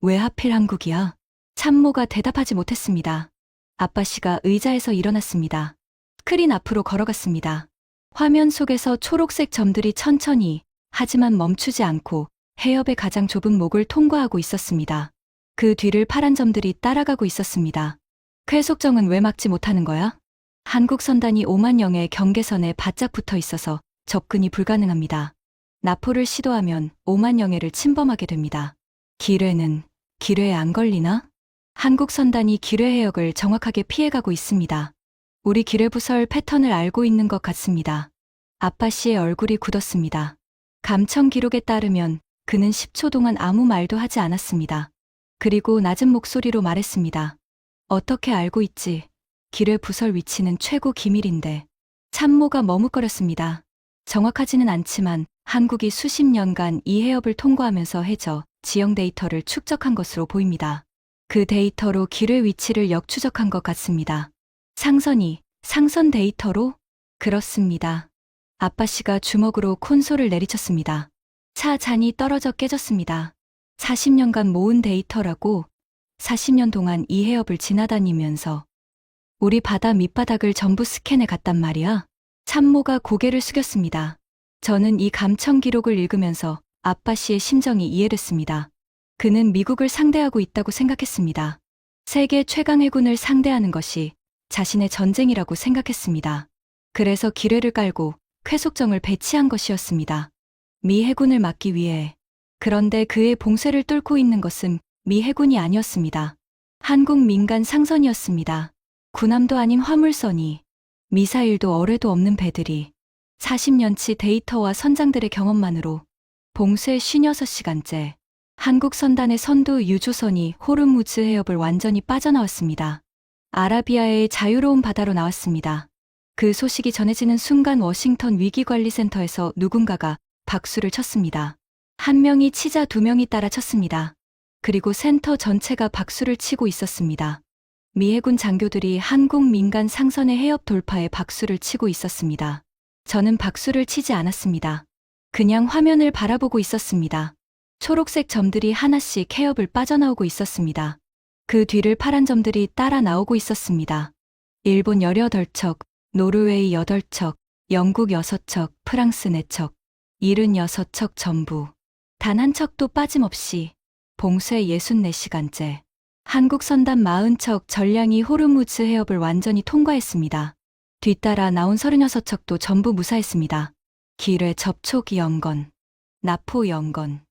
왜 하필 한국이야? 참모가 대답하지 못했습니다. 아빠 씨가 의자에서 일어났습니다. 스크린 앞으로 걸어갔습니다. 화면 속에서 초록색 점들이 천천히, 하지만 멈추지 않고 해협의 가장 좁은 목을 통과하고 있었습니다. 그 뒤를 파란 점들이 따라가고 있었습니다. 쾌속정은 왜 막지 못하는 거야? 한국 선단이 오만영의 경계선에 바짝 붙어 있어서 접근이 불가능합니다. 나포를 시도하면 오만영해를 침범하게 됩니다. 기뢰에 안 걸리나? 한국 선단이 기뢰 해역을 정확하게 피해가고 있습니다. 우리 기뢰 부설 패턴을 알고 있는 것 같습니다. 아빠 씨의 얼굴이 굳었습니다. 감청 기록에 따르면 그는 10초 동안 아무 말도 하지 않았습니다. 그리고 낮은 목소리로 말했습니다. 어떻게 알고 있지? 기뢰 부설 위치는 최고 기밀인데. 참모가 머뭇거렸습니다. 정확하지는 않지만 한국이 수십 년간 이 해협을 통과하면서 해저, 지형 데이터를 축적한 것으로 보입니다. 그 데이터로 기뢰 위치를 역추적한 것 같습니다. 상선 데이터로? 그렇습니다. 아빠 씨가 주먹으로 콘솔을 내리쳤습니다. 차 잔이 떨어져 깨졌습니다. 40년간 모은 데이터라고. 40년 동안 이 해협을 지나다니면서 우리 바다 밑바닥을 전부 스캔해 갔단 말이야. 참모가 고개를 숙였습니다. 저는 이 감청 기록을 읽으면서 아빠 씨의 심정이 이해됐습니다. 그는 미국을 상대하고 있다고 생각했습니다. 세계 최강 해군을 상대하는 것이 자신의 전쟁이라고 생각했습니다. 그래서 기뢰를 깔고 쾌속정을 배치한 것이었습니다. 미 해군을 막기 위해. 그런데 그의 봉쇄를 뚫고 있는 것은 미 해군이 아니었습니다. 한국 민간 상선이었습니다. 군함도 아닌 화물선이, 미사일도 어뢰도 없는 배들이 40년치 데이터와 선장들의 경험만으로 봉쇄 56시간째 한국 선단의 선두 유조선이 호르무즈 해협을 완전히 빠져나왔습니다. 아라비아의 자유로운 바다로 나왔습니다. 그 소식이 전해지는 순간 워싱턴 위기관리센터에서 누군가가 박수를 쳤습니다. 한 명이 치자 두 명이 따라 쳤습니다. 그리고 센터 전체가 박수를 치고 있었습니다. 미 해군 장교들이 한국 민간 상선의 해협 돌파에 박수를 치고 있었습니다. 저는 박수를 치지 않았습니다. 그냥 화면을 바라보고 있었습니다. 초록색 점들이 하나씩 해협을 빠져나오고 있었습니다. 그 뒤를 파란 점들이 따라 나오고 있었습니다. 일본 18척, 노르웨이 8척, 영국 6척, 프랑스 4척, 76척 전부. 단 한 척도 빠짐없이 봉쇄 64시간째. 한국 선단 40척 전량이 호르무즈 해협을 완전히 통과했습니다. 뒤따라 나온 36척도 전부 무사했습니다. 기뢰 접촉 0건, 나포 0건,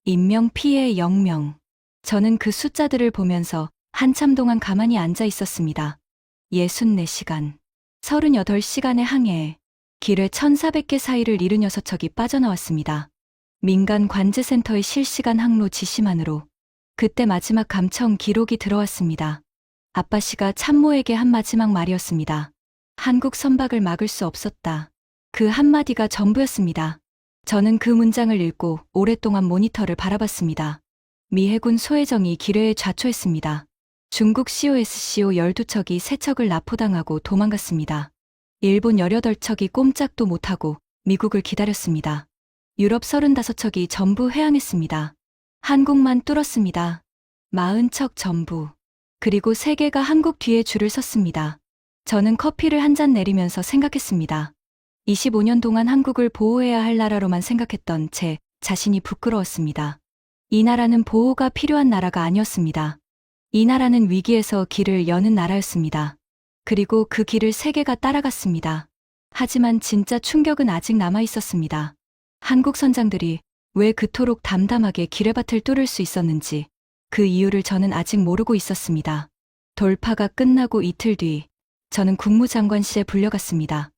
인명 피해 0명. 저는 그 숫자들을 보면서 한참 동안 가만히 앉아 있었습니다. 64시간, 38시간의 항해에 기뢰 1400개 사이를 76척이 빠져나왔습니다. 민간 관제센터의 실시간 항로 지시만으로. 그때 마지막 감청 기록이 들어왔습니다. 아빠 씨가 참모에게 한 마지막 말이었습니다. 한국 선박을 막을 수 없었다. 그 한마디가 전부였습니다. 저는 그 문장을 읽고 오랫동안 모니터를 바라봤습니다. 미 해군 소해정이 기뢰에 좌초했습니다. 중국 COSCO 12척이 3척을 납포당하고 도망갔습니다. 일본 18척이 꼼짝도 못하고 미국을 기다렸습니다. 유럽 35척이 전부 회항했습니다. 한국만 뚫었습니다. 40척 전부. 그리고 세계가 한국 뒤에 줄을 섰습니다. 저는 커피를 한 잔 내리면서 생각했습니다. 25년 동안 한국을 보호해야 할 나라로만 생각했던 제 자신이 부끄러웠습니다. 이 나라는 보호가 필요한 나라가 아니었습니다. 이 나라는 위기에서 길을 여는 나라였습니다. 그리고 그 길을 세계가 따라갔습니다. 하지만 진짜 충격은 아직 남아 있었습니다. 한국 선장들이 왜 그토록 담담하게 기뢰밭을 뚫을 수 있었는지 그 이유를 저는 아직 모르고 있었습니다. 돌파가 끝나고 이틀 뒤 저는 국무장관실에 불려갔습니다.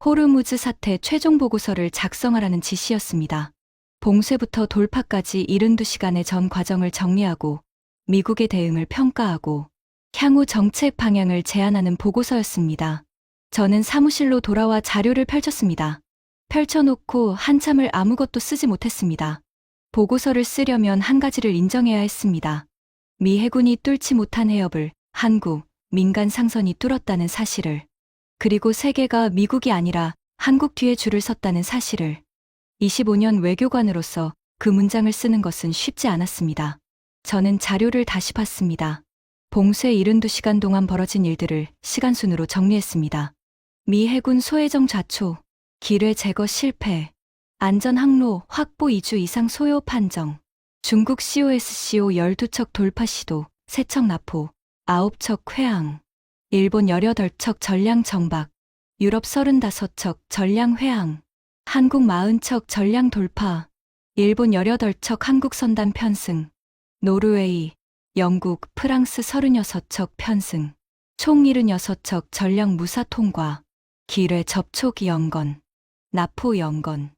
호르무즈 사태 최종 보고서를 작성하라는 지시였습니다. 봉쇄부터 돌파까지 72시간의 전 과정을 정리하고 미국의 대응을 평가하고 향후 정책 방향을 제안하는 보고서였습니다. 저는 사무실로 돌아와 자료를 펼쳤습니다. 펼쳐놓고 한참을 아무것도 쓰지 못했습니다. 보고서를 쓰려면 한 가지를 인정해야 했습니다. 미 해군이 뚫지 못한 해협을 한국 민간 상선이 뚫었다는 사실을, 그리고 세계가 미국이 아니라 한국 뒤에 줄을 섰다는 사실을. 25년 외교관으로서 그 문장을 쓰는 것은 쉽지 않았습니다. 저는 자료를 다시 봤습니다. 봉쇄 72시간 동안 벌어진 일들을 시간순으로 정리했습니다. 미 해군 소해정 좌초, 기뢰 제거 실패, 안전항로 확보 2주 이상 소요 판정, 중국 COSCO 12척 돌파 시도, 3척 납포, 9척 회항, 일본 18척 전량 정박, 유럽 35척 전량 회항, 한국 40척 전량 돌파, 일본 18척 한국 선단 편승, 노르웨이, 영국, 프랑스 36척 편승, 총 76척 전량 무사 통과, 기뢰 접촉 영건, 납포 영건,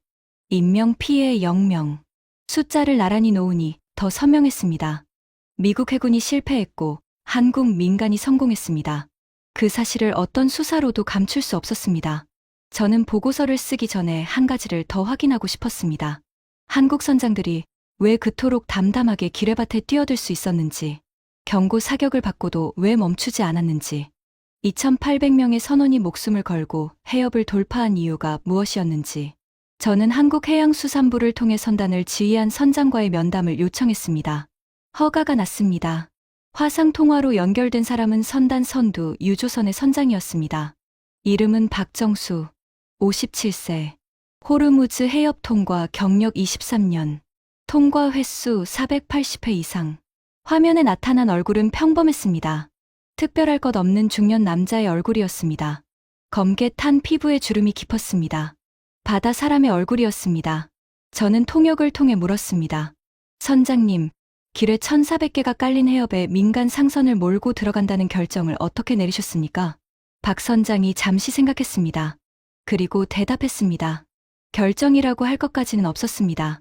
인명 피해 0명. 숫자를 나란히 놓으니 더 선명했습니다. 미국 해군이 실패했고 한국 민간이 성공했습니다. 그 사실을 어떤 수사로도 감출 수 없었습니다. 저는 보고서를 쓰기 전에 한 가지를 더 확인하고 싶었습니다. 한국 선장들이 왜 그토록 담담하게 기뢰밭에 뛰어들 수 있었는지, 경고 사격을 받고도 왜 멈추지 않았는지, 2,800명의 선원이 목숨을 걸고 해협을 돌파한 이유가 무엇이었는지, 저는 한국해양수산부를 통해 선단을 지휘한 선장과의 면담을 요청했습니다. 허가가 났습니다. 화상통화로 연결된 사람은 선단 선두 유조선의 선장이었습니다. 이름은 박정수, 57세, 호르무즈 해협 통과 경력 23년, 통과 횟수 480회 이상. 화면에 나타난 얼굴은 평범했습니다. 특별할 것 없는 중년 남자의 얼굴이었습니다. 검게 탄 피부에 주름이 깊었습니다. 바다 사람의 얼굴이었습니다. 저는 통역을 통해 물었습니다. 선장님, 기뢰 1,400개가 깔린 해협에 민간 상선을 몰고 들어간다는 결정을 어떻게 내리셨습니까? 박 선장이 잠시 생각했습니다. 그리고 대답했습니다. 결정이라고 할 것까지는 없었습니다.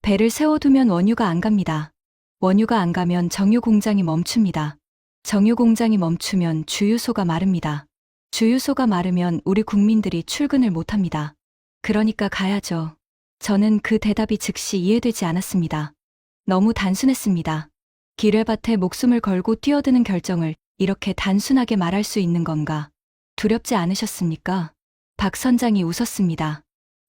배를 세워두면 원유가 안 갑니다. 원유가 안 가면 정유 공장이 멈춥니다. 정유 공장이 멈추면 주유소가 마릅니다. 주유소가 마르면 우리 국민들이 출근을 못합니다. 그러니까 가야죠. 저는 그 대답이 즉시 이해되지 않았습니다. 너무 단순했습니다. 기뢰밭에 목숨을 걸고 뛰어드는 결정을 이렇게 단순하게 말할 수 있는 건가? 두렵지 않으셨습니까? 박 선장이 웃었습니다.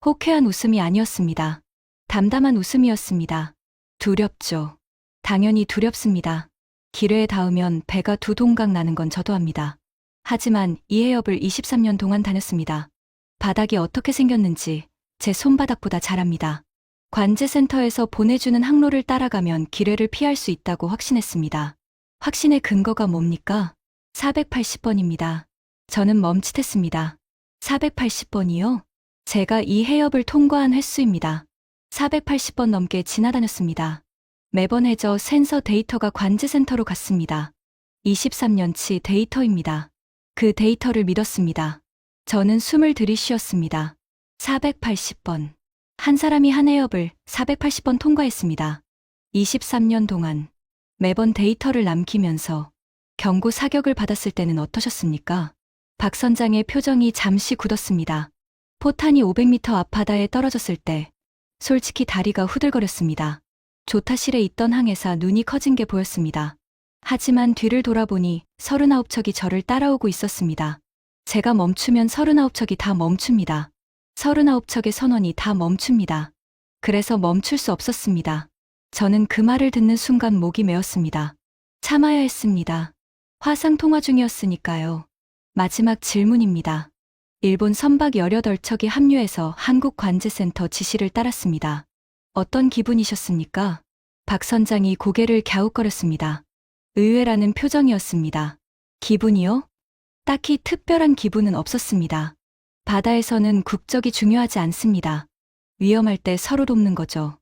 호쾌한 웃음이 아니었습니다. 담담한 웃음이었습니다. 두렵죠. 당연히 두렵습니다. 기뢰에 닿으면 배가 두 동강 나는 건 저도 압니다. 하지만 이 해협을 23년 동안 다녔습니다. 바닥이 어떻게 생겼는지 제 손바닥보다 잘 압니다. 관제센터에서 보내주는 항로를 따라가면 기뢰를 피할 수 있다고 확신했습니다. 확신의 근거가 뭡니까? 480번입니다. 저는 멈칫했습니다. 480번이요? 제가 이 해협을 통과한 횟수입니다. 480번 넘게 지나다녔습니다. 매번 해저 센서 데이터가 관제센터로 갔습니다. 23년치 데이터입니다. 그 데이터를 믿었습니다. 저는 숨을 들이쉬었습니다. 480번. 한 사람이 한 해협을 480번 통과했습니다. 23년 동안 매번 데이터를 남기면서 경고 사격을 받았을 때는 어떠셨습니까? 박 선장의 표정이 잠시 굳었습니다. 포탄이 500m 앞 바다에 떨어졌을 때 솔직히 다리가 후들거렸습니다. 조타실에 있던 항해사 눈이 커진 게 보였습니다. 하지만 뒤를 돌아보니 39척이 저를 따라오고 있었습니다. 제가 멈추면 39척이 다 멈춥니다. 39척의 선원이 다 멈춥니다. 그래서 멈출 수 없었습니다. 저는 그 말을 듣는 순간 목이 메었습니다. 참아야 했습니다. 화상 통화 중이었으니까요. 마지막 질문입니다. 일본 선박 18척이 합류해서 한국관제센터 지시를 따랐습니다. 어떤 기분이셨습니까? 박 선장이 고개를 갸웃거렸습니다. 의외라는 표정이었습니다. 기분이요? 딱히 특별한 기분은 없었습니다. 바다에서는 국적이 중요하지 않습니다. 위험할 때 서로 돕는 거죠.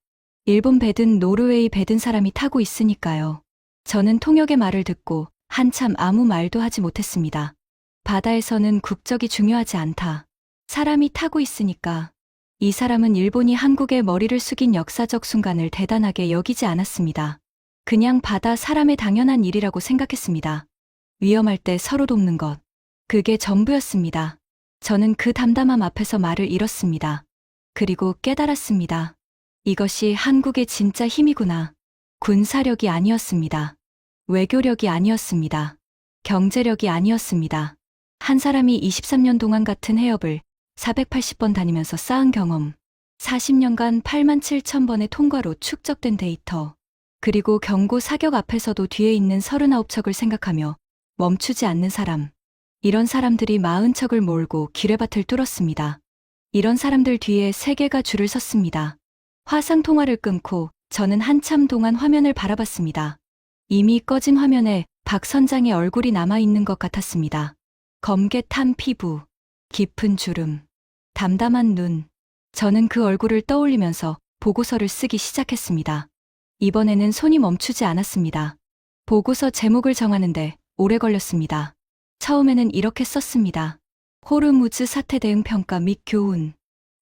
일본 배든 노르웨이 배든 사람이 타고 있으니까요. 저는 통역의 말을 듣고 한참 아무 말도 하지 못했습니다. 바다에서는 국적이 중요하지 않다. 사람이 타고 있으니까. 이 사람은 일본이 한국에 머리를 숙인 역사적 순간을 대단하게 여기지 않았습니다. 그냥 바다 사람의 당연한 일이라고 생각했습니다. 위험할 때 서로 돕는 것. 그게 전부였습니다. 저는 그 담담함 앞에서 말을 잃었습니다. 그리고 깨달았습니다. 이것이 한국의 진짜 힘이구나. 군사력이 아니었습니다. 외교력이 아니었습니다. 경제력이 아니었습니다. 한 사람이 23년 동안 같은 해협을 480번 다니면서 쌓은 경험, 40년간 87,000번의 통과로 축적된 데이터, 그리고 경고 사격 앞에서도 뒤에 있는 39척을 생각하며 멈추지 않는 사람. 이런 사람들이 40척을 몰고 기뢰밭을 뚫었습니다. 이런 사람들 뒤에 세계가 줄을 섰습니다. 화상 통화를 끊고 저는 한참 동안 화면을 바라봤습니다. 이미 꺼진 화면에 박 선장의 얼굴이 남아있는 것 같았습니다. 검게 탄 피부, 깊은 주름, 담담한 눈. 저는 그 얼굴을 떠올리면서 보고서를 쓰기 시작했습니다. 이번에는 손이 멈추지 않았습니다. 보고서 제목을 정하는데 오래 걸렸습니다. 처음에는 이렇게 썼습니다. 호르무즈 사태 대응 평가 및 교훈.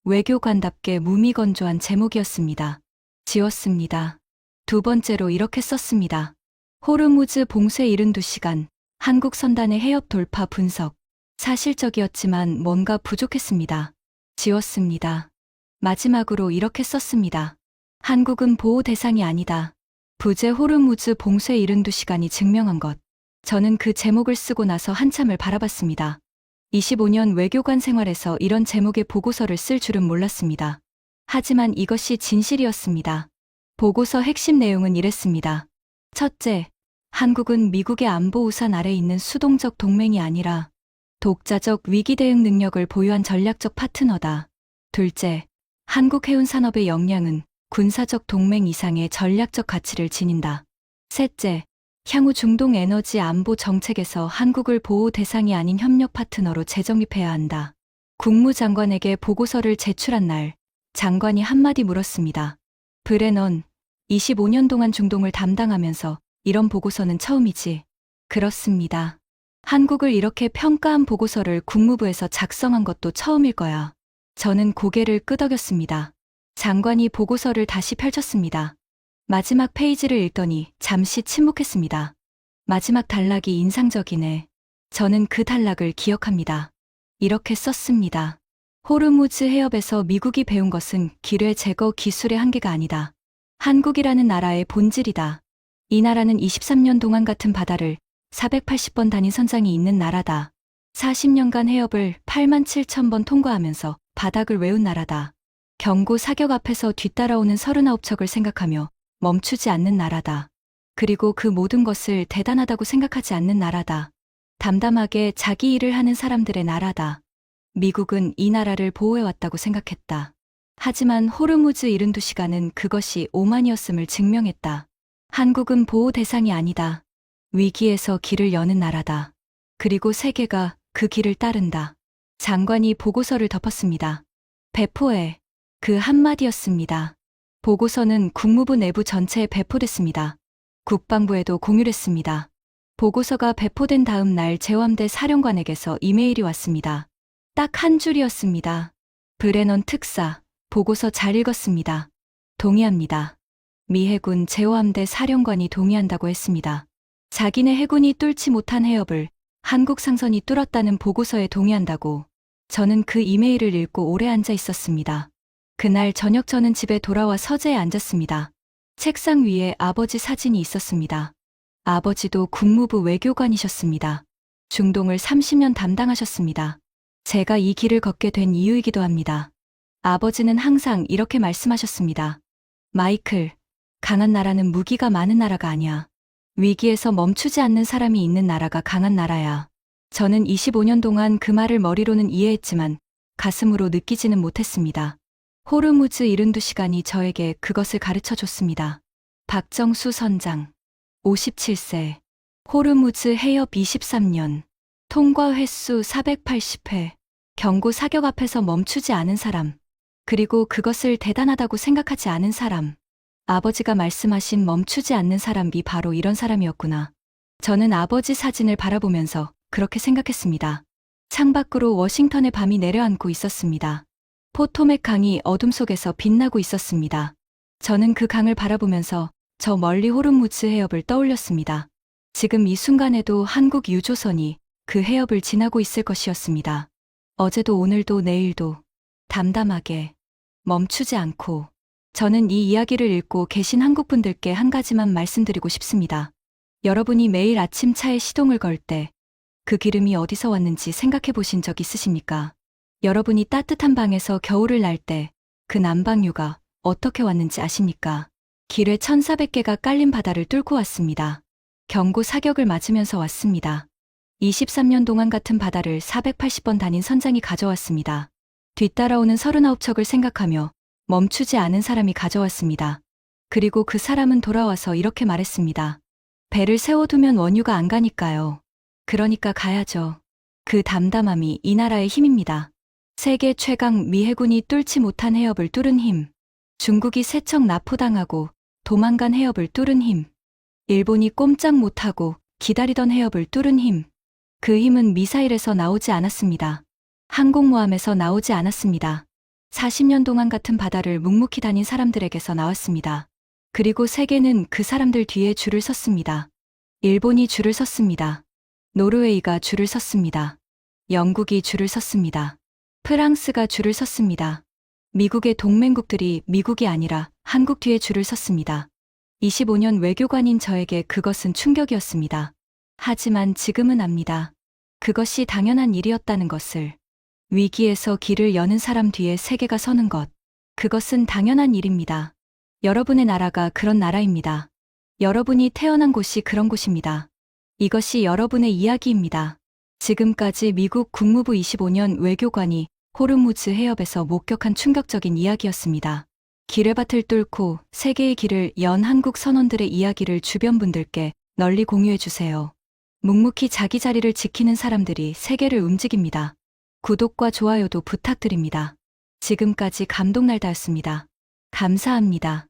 외교관답게 무미건조한 제목이었습니다. 지웠습니다. 두 번째로 이렇게 썼습니다. 호르무즈 봉쇄 72시간, 한국 선단의 해협 돌파 분석. 사실적이었지만 뭔가 부족했습니다. 지웠습니다. 마지막으로 이렇게 썼습니다. 한국은 보호 대상이 아니다. 부재 호르무즈 봉쇄 72시간이 증명한 것. 저는 그 제목을 쓰고 나서 한참을 바라봤습니다. 25년 외교관 생활에서 이런 제목의 보고서를 쓸 줄은 몰랐습니다. 하지만 이것이 진실이었습니다. 보고서 핵심 내용은 이랬습니다. 첫째, 한국은 미국의 안보 우산 아래 있는 수동적 동맹이 아니라 독자적 위기 대응 능력을 보유한 전략적 파트너다. 둘째, 한국 해운 산업의 역량은 군사적 동맹 이상의 전략적 가치를 지닌다. 셋째, 향후 중동 에너지 안보 정책에서 한국을 보호 대상이 아닌 협력 파트너로 재정립해야 한다. 국무장관에게 보고서를 제출한 날, 장관이 한마디 물었습니다. 브레넌, 25년 동안 중동을 담당하면서 이런 보고서는 처음이지. 그렇습니다. 한국을 이렇게 평가한 보고서를 국무부에서 작성한 것도 처음일 거야. 저는 고개를 끄덕였습니다. 장관이 보고서를 다시 펼쳤습니다. 마지막 페이지를 읽더니 잠시 침묵했습니다. 마지막 단락이 인상적이네. 저는 그 단락을 기억합니다. 이렇게 썼습니다. 호르무즈 해협에서 미국이 배운 것은 기뢰 제거 기술의 한계가 아니다. 한국이라는 나라의 본질이다. 이 나라는 23년 동안 같은 바다를 480번 다닌 선장이 있는 나라다. 40년간 해협을 87,000번 통과하면서 바닥을 외운 나라다. 경고 사격 앞에서 뒤따라오는 39척을 생각하며 멈추지 않는 나라다. 그리고 그 모든 것을 대단하다고 생각하지 않는 나라다. 담담하게 자기 일을 하는 사람들의 나라다. 미국은 이 나라를 보호해왔다고 생각했다. 하지만 호르무즈 72시간은 그것이 오만이었음을 증명했다. 한국은 보호 대상이 아니다. 위기에서 길을 여는 나라다. 그리고 세계가 그 길을 따른다. 장관이 보고서를 덮었습니다. 배포해. 그 한마디였습니다. 보고서는 국무부 내부 전체에 배포됐습니다. 국방부에도 공유했습니다. 보고서가 배포된 다음 날 제함대 사령관에게서 이메일이 왔습니다. 딱 한 줄이었습니다. 브레넌 특사, 보고서 잘 읽었습니다. 동의합니다. 미 해군 제호함대 사령관이 동의한다고 했습니다. 자기네 해군이 뚫지 못한 해협을 한국 상선이 뚫었다는 보고서에 동의한다고. 저는 그 이메일을 읽고 오래 앉아 있었습니다. 그날 저녁 저는 집에 돌아와 서재에 앉았습니다. 책상 위에 아버지 사진이 있었습니다. 아버지도 국무부 외교관이셨습니다. 중동을 30년 담당하셨습니다. 제가 이 길을 걷게 된 이유이기도 합니다. 아버지는 항상 이렇게 말씀하셨습니다. 마이클, 강한 나라는 무기가 많은 나라가 아니야. 위기에서 멈추지 않는 사람이 있는 나라가 강한 나라야. 저는 25년 동안 그 말을 머리로는 이해했지만 가슴으로 느끼지는 못했습니다. 호르무즈 72시간이 저에게 그것을 가르쳐 줬습니다. 박정수 선장, 57세. 호르무즈 해협 23년. 통과 횟수 480회. 경고 사격 앞에서 멈추지 않은 사람. 그리고 그것을 대단하다고 생각하지 않은 사람. 아버지가 말씀하신 멈추지 않는 사람이 바로 이런 사람이었구나. 저는 아버지 사진을 바라보면서 그렇게 생각했습니다. 창밖으로 워싱턴의 밤이 내려앉고 있었습니다. 포토맥 강이 어둠 속에서 빛나고 있었습니다. 저는 그 강을 바라보면서 저 멀리 호르무즈 해협을 떠올렸습니다. 지금 이 순간에도 한국 유조선이 그 해협을 지나고 있을 것이었습니다. 어제도 오늘도 내일도 담담하게 멈추지 않고. 저는 이 이야기를 읽고 계신 한국분들께 한 가지만 말씀드리고 싶습니다. 여러분이 매일 아침 차에 시동을 걸 때 그 기름이 어디서 왔는지 생각해 보신 적 있으십니까? 여러분이 따뜻한 방에서 겨울을 날 때 그 난방유가 어떻게 왔는지 아십니까? 길에 1400개가 깔린 바다를 뚫고 왔습니다. 경고 사격을 맞으면서 왔습니다. 23년 동안 같은 바다를 480번 다닌 선장이 가져왔습니다. 뒤따라오는 39척을 생각하며 멈추지 않은 사람이 가져왔습니다. 그리고 그 사람은 돌아와서 이렇게 말했습니다. 배를 세워두면 원유가 안 가니까요. 그러니까 가야죠. 그 담담함이 이 나라의 힘입니다. 세계 최강 미 해군이 뚫지 못한 해협을 뚫은 힘. 중국이 세척 납포당하고 도망간 해협을 뚫은 힘. 일본이 꼼짝 못하고 기다리던 해협을 뚫은 힘. 그 힘은 미사일에서 나오지 않았습니다. 항공모함에서 나오지 않았습니다. 40년 동안 같은 바다를 묵묵히 다닌 사람들에게서 나왔습니다. 그리고 세계는 그 사람들 뒤에 줄을 섰습니다. 일본이 줄을 섰습니다. 노르웨이가 줄을 섰습니다. 영국이 줄을 섰습니다. 프랑스가 줄을 섰습니다. 미국의 동맹국들이 미국이 아니라 한국 뒤에 줄을 섰습니다. 25년 외교관인 저에게 그것은 충격이었습니다. 하지만 지금은 압니다. 그것이 당연한 일이었다는 것을. 위기에서 길을 여는 사람 뒤에 세계가 서는 것. 그것은 당연한 일입니다. 여러분의 나라가 그런 나라입니다. 여러분이 태어난 곳이 그런 곳입니다. 이것이 여러분의 이야기입니다. 지금까지 미국 국무부 25년 외교관이 호르무즈 해협에서 목격한 충격적인 이야기였습니다. 기뢰밭을 뚫고 세계의 길을 연 한국 선원들의 이야기를 주변 분들께 널리 공유해주세요. 묵묵히 자기 자리를 지키는 사람들이 세계를 움직입니다. 구독과 좋아요도 부탁드립니다. 지금까지 감동날다였습니다. 감사합니다.